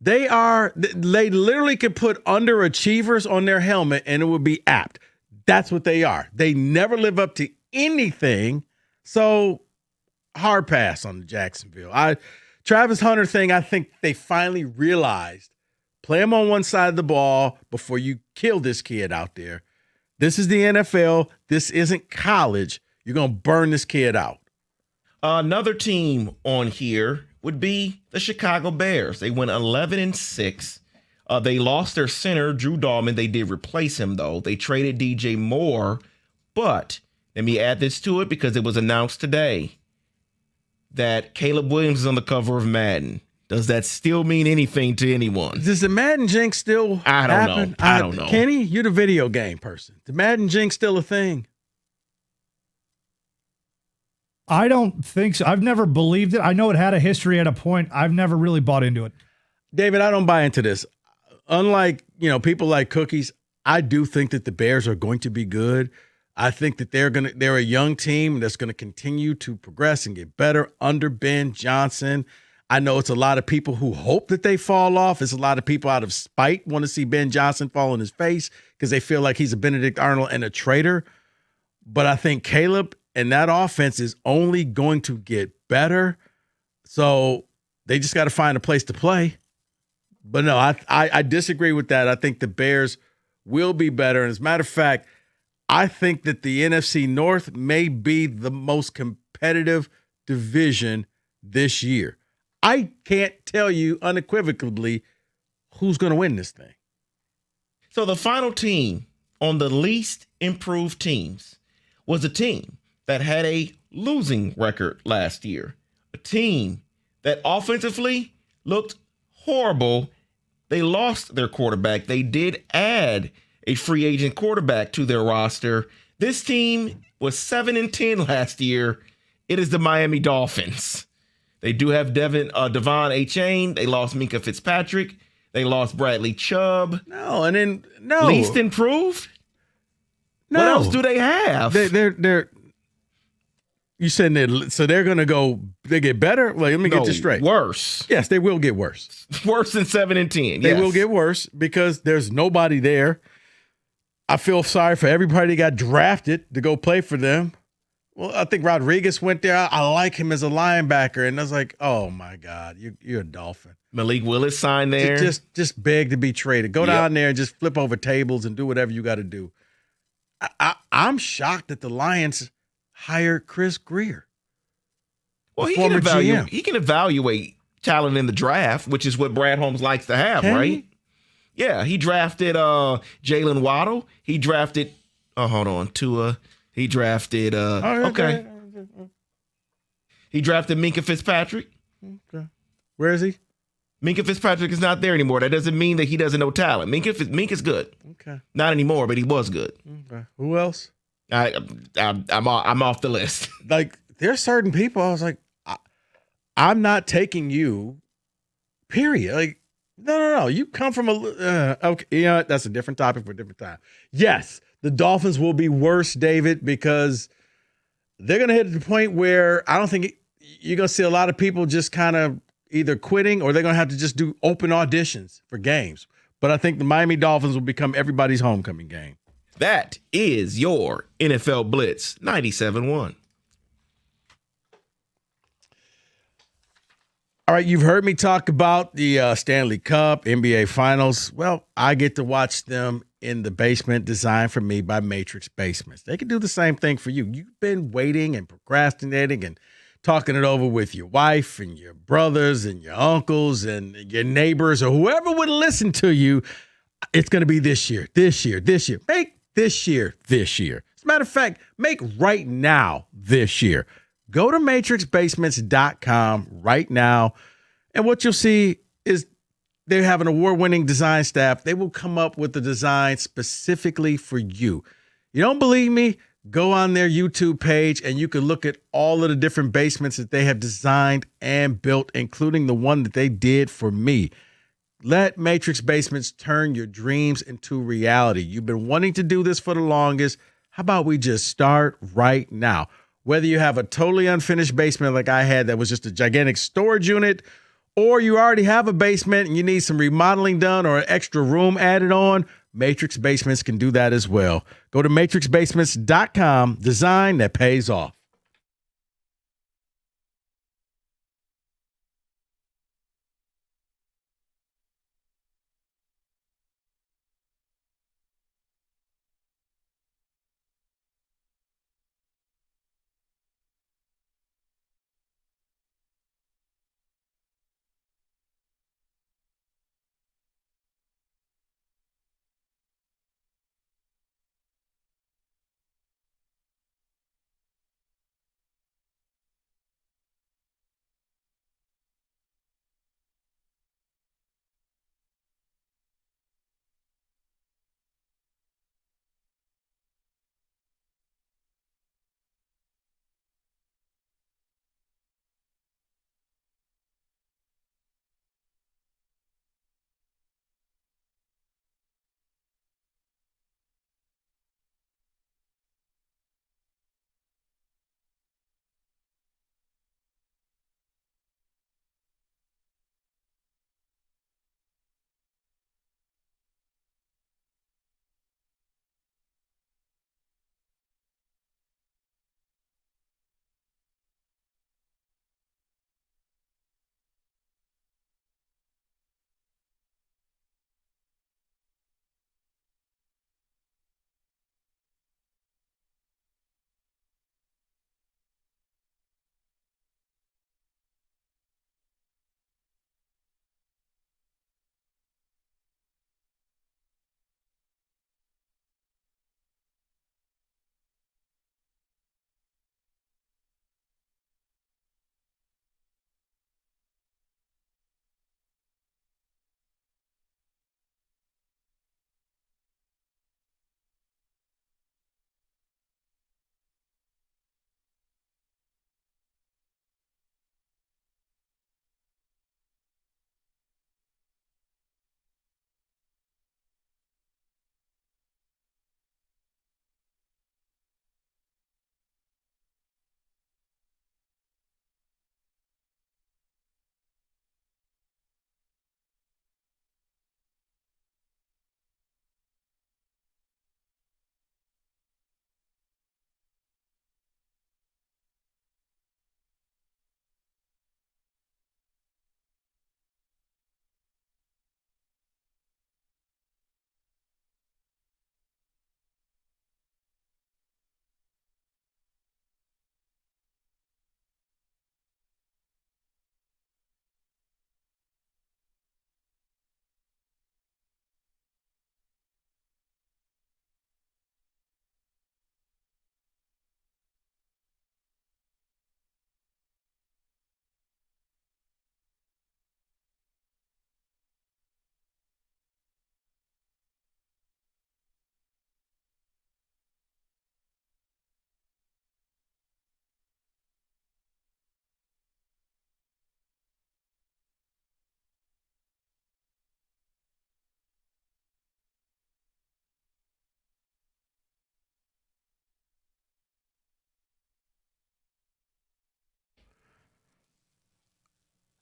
They literally could put underachievers on their helmet and it would be apt. That's what they are. They never live up to anything. So hard pass on Jacksonville. Travis Hunter thing, I think they finally realized, play him on one side of the ball before you kill this kid out there. This is the NFL. This isn't college. You're going to burn this kid out. Another team on here would be the Chicago Bears. They went 11-6. They lost their center, Drew Dahlman. They did replace him, though. They traded DJ Moore. But let me add this to it because it was announced today that Caleb Williams is on the cover of Madden. Does that still mean anything to anyone? Does the Madden jinx still happen? I don't know. Kenny, you're the video game person. The Madden jinx still a thing? I don't think so. I've never believed it. I know it had a history at a point. I've never really bought into it. David, I don't buy into this. Unlike, people like Cookies, I do think that the Bears are going to be good. I think that they're a young team that's going to continue to progress and get better under Ben Johnson. I know it's a lot of people who hope that they fall off. It's a lot of people out of spite want to see Ben Johnson fall on his face because they feel like he's a Benedict Arnold and a traitor. But I think Caleb and that offense is only going to get better. So they just got to find a place to play. But no, I disagree with that. I think the Bears will be better. And as a matter of fact, I think that the NFC North may be the most competitive division this year. I can't tell you unequivocally who's going to win this thing. So the final team on the least improved teams was a team that had a losing record last year. A team that offensively looked horrible. They lost their quarterback. They did add a free agent quarterback to their roster. This team was 7-10 last year. It is the Miami Dolphins. They do have Devon Achane. They lost Minkah Fitzpatrick. They lost Bradley Chubb. No. Least improved? No. What else do they have? They're You said that, so they're going to go, they get better? Like, let me get this straight. Worse. Yes, they will get worse. Worse than 7-10. They yes. will get worse because there's nobody there. I feel sorry for everybody that got drafted to go play for them. Well, I think Rodriguez went there. I like him as a linebacker. And I was like, oh, my God, you're a Dolphin. Malik Willis signed there. Just beg to be traded. Go down there and just flip over tables and do whatever you got to do. I'm shocked that the Lions hired Chris Greer. Well, he can evaluate talent in the draft, which is what Brad Holmes likes to have, right? Yeah, he drafted Jalen Waddle. He drafted Tua. He drafted okay. He drafted Minkah Fitzpatrick. Okay. Where is he? Minkah Fitzpatrick is not there anymore. That doesn't mean that he doesn't know talent. Minka's good. Okay. Not anymore, but he was good. Okay. Who else? I'm off the list. Like, there's certain people I was like, I'm not taking you, period. Like, no. You come from okay. You know what? That's a different topic for a different time. Yes, the Dolphins will be worse, David, because they're going to hit the point where I don't think you're going to see a lot of people just kind of either quitting or they're going to have to just do open auditions for games. But I think the Miami Dolphins will become everybody's homecoming game. That is your NFL Blitz 97.1. All right, you've heard me talk about the Stanley Cup, NBA Finals. Well, I get to watch them in the basement designed for me by Matrix Basements. They can do the same thing for you. You've been waiting and procrastinating and talking it over with your wife and your brothers and your uncles and your neighbors or whoever would listen to you. It's going to be this year. Make this year. As a matter of fact, make right now this year. Go to matrixbasements.com right now, and what you'll see is they have an award-winning design staff. They will come up with the design specifically for you. You don't believe me? Go on their YouTube page, and you can look at all of the different basements that they have designed and built, including the one that they did for me. Let Matrix Basements turn your dreams into reality. You've been wanting to do this for the longest. How about we just start right now? Whether you have a totally unfinished basement like I had that was just a gigantic storage unit, or you already have a basement and you need some remodeling done or an extra room added on, Matrix Basements can do that as well. Go to matrixbasements.com. Design that pays off.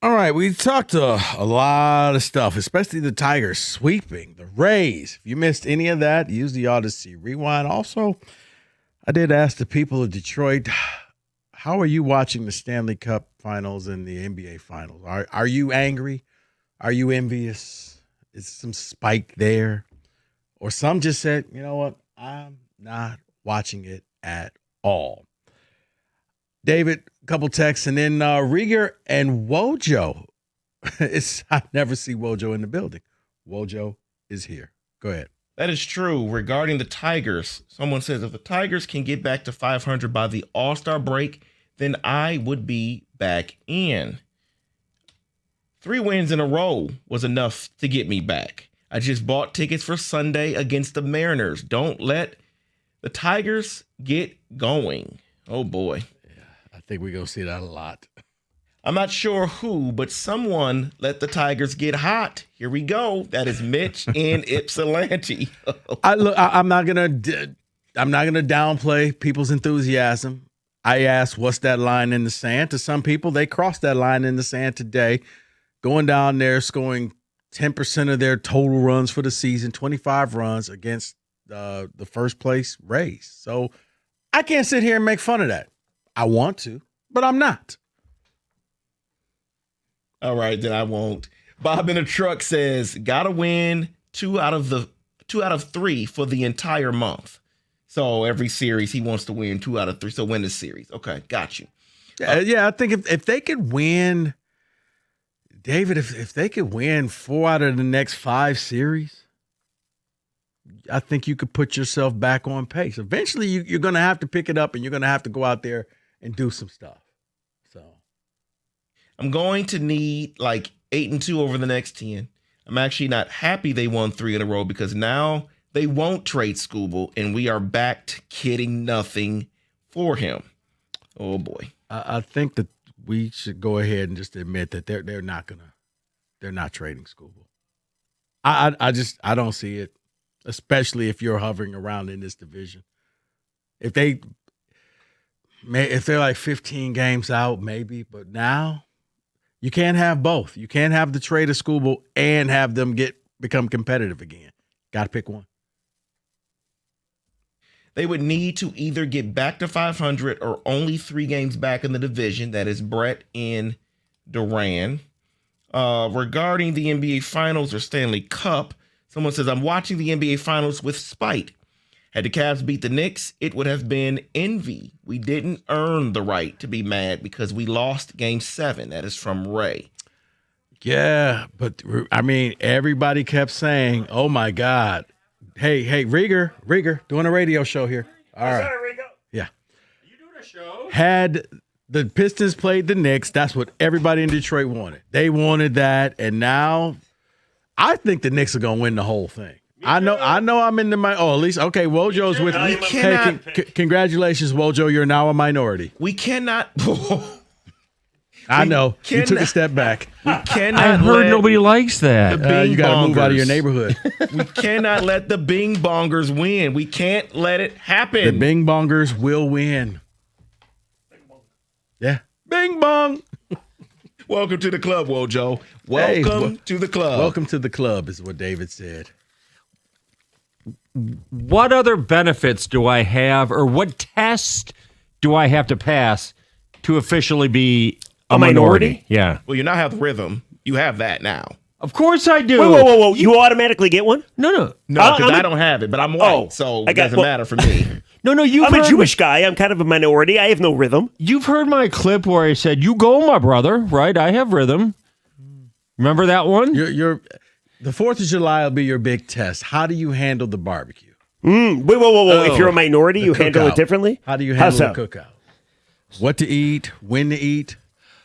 All right, we talked a lot of stuff, especially the Tigers sweeping the Rays. If you missed any of that, use the Odyssey Rewind. Also, I did ask the people of Detroit, how are you watching the Stanley Cup Finals and the NBA Finals? Are you angry? Are you envious? Is some spike there? Or some just said, you know what, I'm not watching it at all. David, a couple texts, and then Rieger and Wojo. I never see Wojo in the building. Wojo is here. Go ahead. That is true. Regarding the Tigers, someone says if the Tigers can get back to 500 by the All-Star break, then I would be back in. 3 wins in a row was enough to get me back. I just bought tickets for Sunday against the Mariners. Don't let the Tigers get going. Oh, boy. I think we're going to see that a lot. I'm not sure who, but someone let the Tigers get hot. Here we go. That is Mitch in Ypsilanti. I'm not gonna downplay people's enthusiasm. I asked, what's that line in the sand? To some people, they crossed that line in the sand today, going down there, scoring 10% of their total runs for the season, 25 runs against the first place Rays. So I can't sit here and make fun of that. I want to, but I'm not. All right, then I won't. Bob in a truck says, gotta win 2 out of 3 for the entire month. So every series he wants to win 2 out of 3. So win the series. Okay, got you. Yeah, I think if they could win, David, if they could win 4 out of the next 5 series, I think you could put yourself back on pace. Eventually, you're going to have to pick it up, and you're going to have to go out there and do some stuff. So I'm going to need like 8-2 over the next 10. I'm actually not happy they won 3 in a row because now they won't trade Skubal, and we are back to getting nothing for him. Oh boy. I think that we should go ahead and just admit that they're not trading Skubal. I don't see it, especially if you're hovering around in this division. If they're like 15 games out, maybe, but now you can't have both. You can't have the trade of Skubal and have them become competitive again. Got to pick one. They would need to either get back to 500 or only 3 games back in the division. That is Brett and Duran. Regarding the NBA Finals or Stanley Cup, someone says, I'm watching the NBA Finals with spite. Had the Cavs beat the Knicks, it would have been envy. We didn't earn the right to be mad because we lost Game 7. That is from Ray. Yeah, but I mean, everybody kept saying, oh my God. Hey, Rieger, doing a radio show here. All right. Yeah. You doing a show? Had the Pistons played the Knicks, that's what everybody in Detroit wanted. They wanted that, and now I think the Knicks are going to win the whole thing. I know I'm in the at least okay, Wojo's with me. Hey, congratulations, Wojo. You're now a minority. We cannot I know. You took a step back. We cannot I heard nobody likes that. You got to move out of your neighborhood. We cannot let the Bing Bongers win. We can't let it happen. The Bing Bongers will win. Yeah. Bing Bong. Welcome to the club, Wojo. Welcome to the club. Welcome to the club is what David said. What other benefits do I have, or what test do I have to pass to officially be a minority? Yeah. Well, you now have rhythm. You have that now. Of course I do. Whoa. You automatically get one? No, because I don't have it, but I'm white, so it doesn't matter for me. No, I'm a Jewish guy. I'm kind of a minority. I have no rhythm. You've heard my clip where I said, you go, my brother, right? I have rhythm. Remember that one? The 4th of July will be your big test. How do you handle the barbecue? Wait. If you're a minority, you handle it differently? How do you handle the cookout? What to eat, when to eat,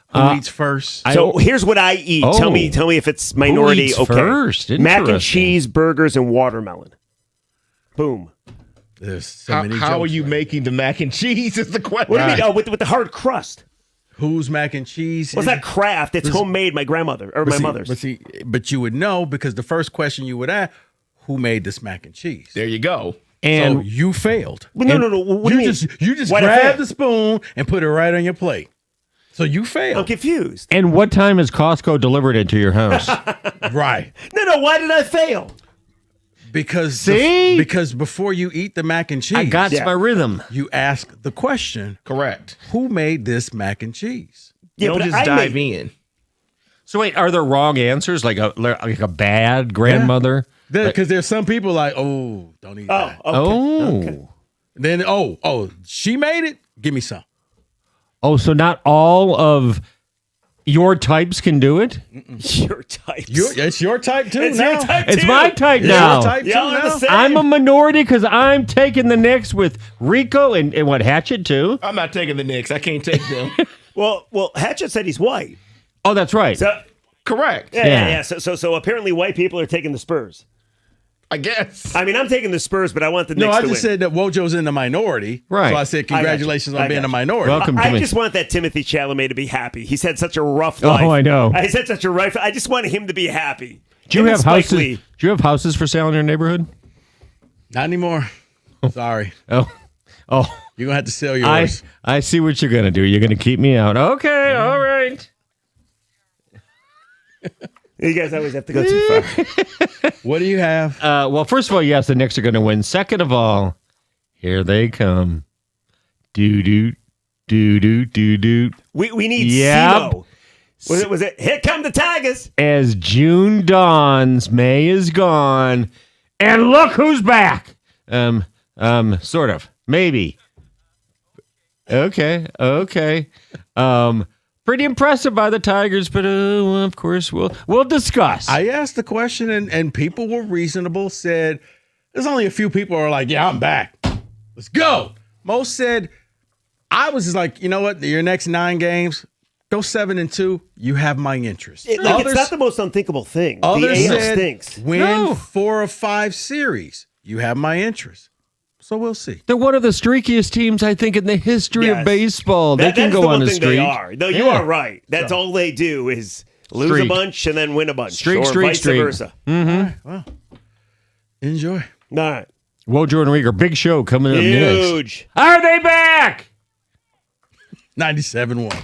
who eats first? So here's what I eat. Tell me if it's minority. Who eats okay. first? Mac and cheese, burgers, and watermelon. Boom. There's so many how are jokes you right making the mac and cheese is the question. What do you mean? Oh, with the hard crust. Whose mac and cheese? What's that Kraft? It's homemade. My grandmother or my mother's. But you would know because the first question you would ask, who made this mac and cheese? There you go. And so you failed. No. What do you mean? You just grabbed the spoon and put it right on your plate. So you failed. I'm confused. And what time has Costco delivered it to your house? Right. No, why did I fail? Because See? before you eat the mac and cheese, I got my rhythm. You ask the question. Correct. Who made this mac and cheese? You don't just dive in. So wait, are there wrong answers like a bad grandmother? Because there's some people like, oh, don't eat that. Oh. Then she made it. Give me some. Oh, so not all of your types can do it? Your types. It's your type too It's now. your type It's too. my type It's now. your type too Y'all are the now. same. I'm a minority because I'm taking the Knicks with Rico and what, Hatchet too? I'm not taking the Knicks. I can't take them. Well, Hatchet said he's white. Oh, that's right. So Correct. yeah. So apparently white people are taking the Spurs. I guess. I mean, I'm taking the Spurs, but I want the No, Knicks I to just win. said that Wojo's in the minority. Right. So I said congratulations I got on being you. a minority. Welcome to I me. just want that Timothy Chalamet to be happy. He's had such a rough Oh, life. I know. He's had such a rough. I just want him to be happy. Do you Him have and Spike houses? Lee. Do you have houses for sale in your neighborhood? Not anymore. Sorry. Oh. You're going to have to sell yours. I see what you're going to do. You're going to keep me out. Okay, all right. You guys always have to go too far. What do you have? Well, first of all, yes, the Knicks are going to win. Second of all, here they come. Do-do, do-do, do-do. We need Yep. CeeLo. Was it? Here come the Tigers. As June dawns, May is gone, and look who's back. Sort of, maybe. Okay. Pretty impressive by the Tigers, but of course we'll discuss. I asked the question, and people were reasonable. Said there's only a few people who are like, "Yeah, I'm back. Let's go." Most said, I was just like, you know what? Your next 9 games, go 7-2. You have my interest. It's not the most unthinkable thing. The Others AL said, stinks. win 4 or 5 series. You have my interest. So we'll see. They're one of the streakiest teams, I think, in the history of baseball. They can That's go the on one a thing streak. They are. No, you are right. That's all they do is lose Streak. a bunch and then win a bunch. Streak, or streak, vice streak. versa. Mm-hmm. Well, enjoy. All right. Wojo and Rieger, big show coming up next. Huge. Are they back? 97-1.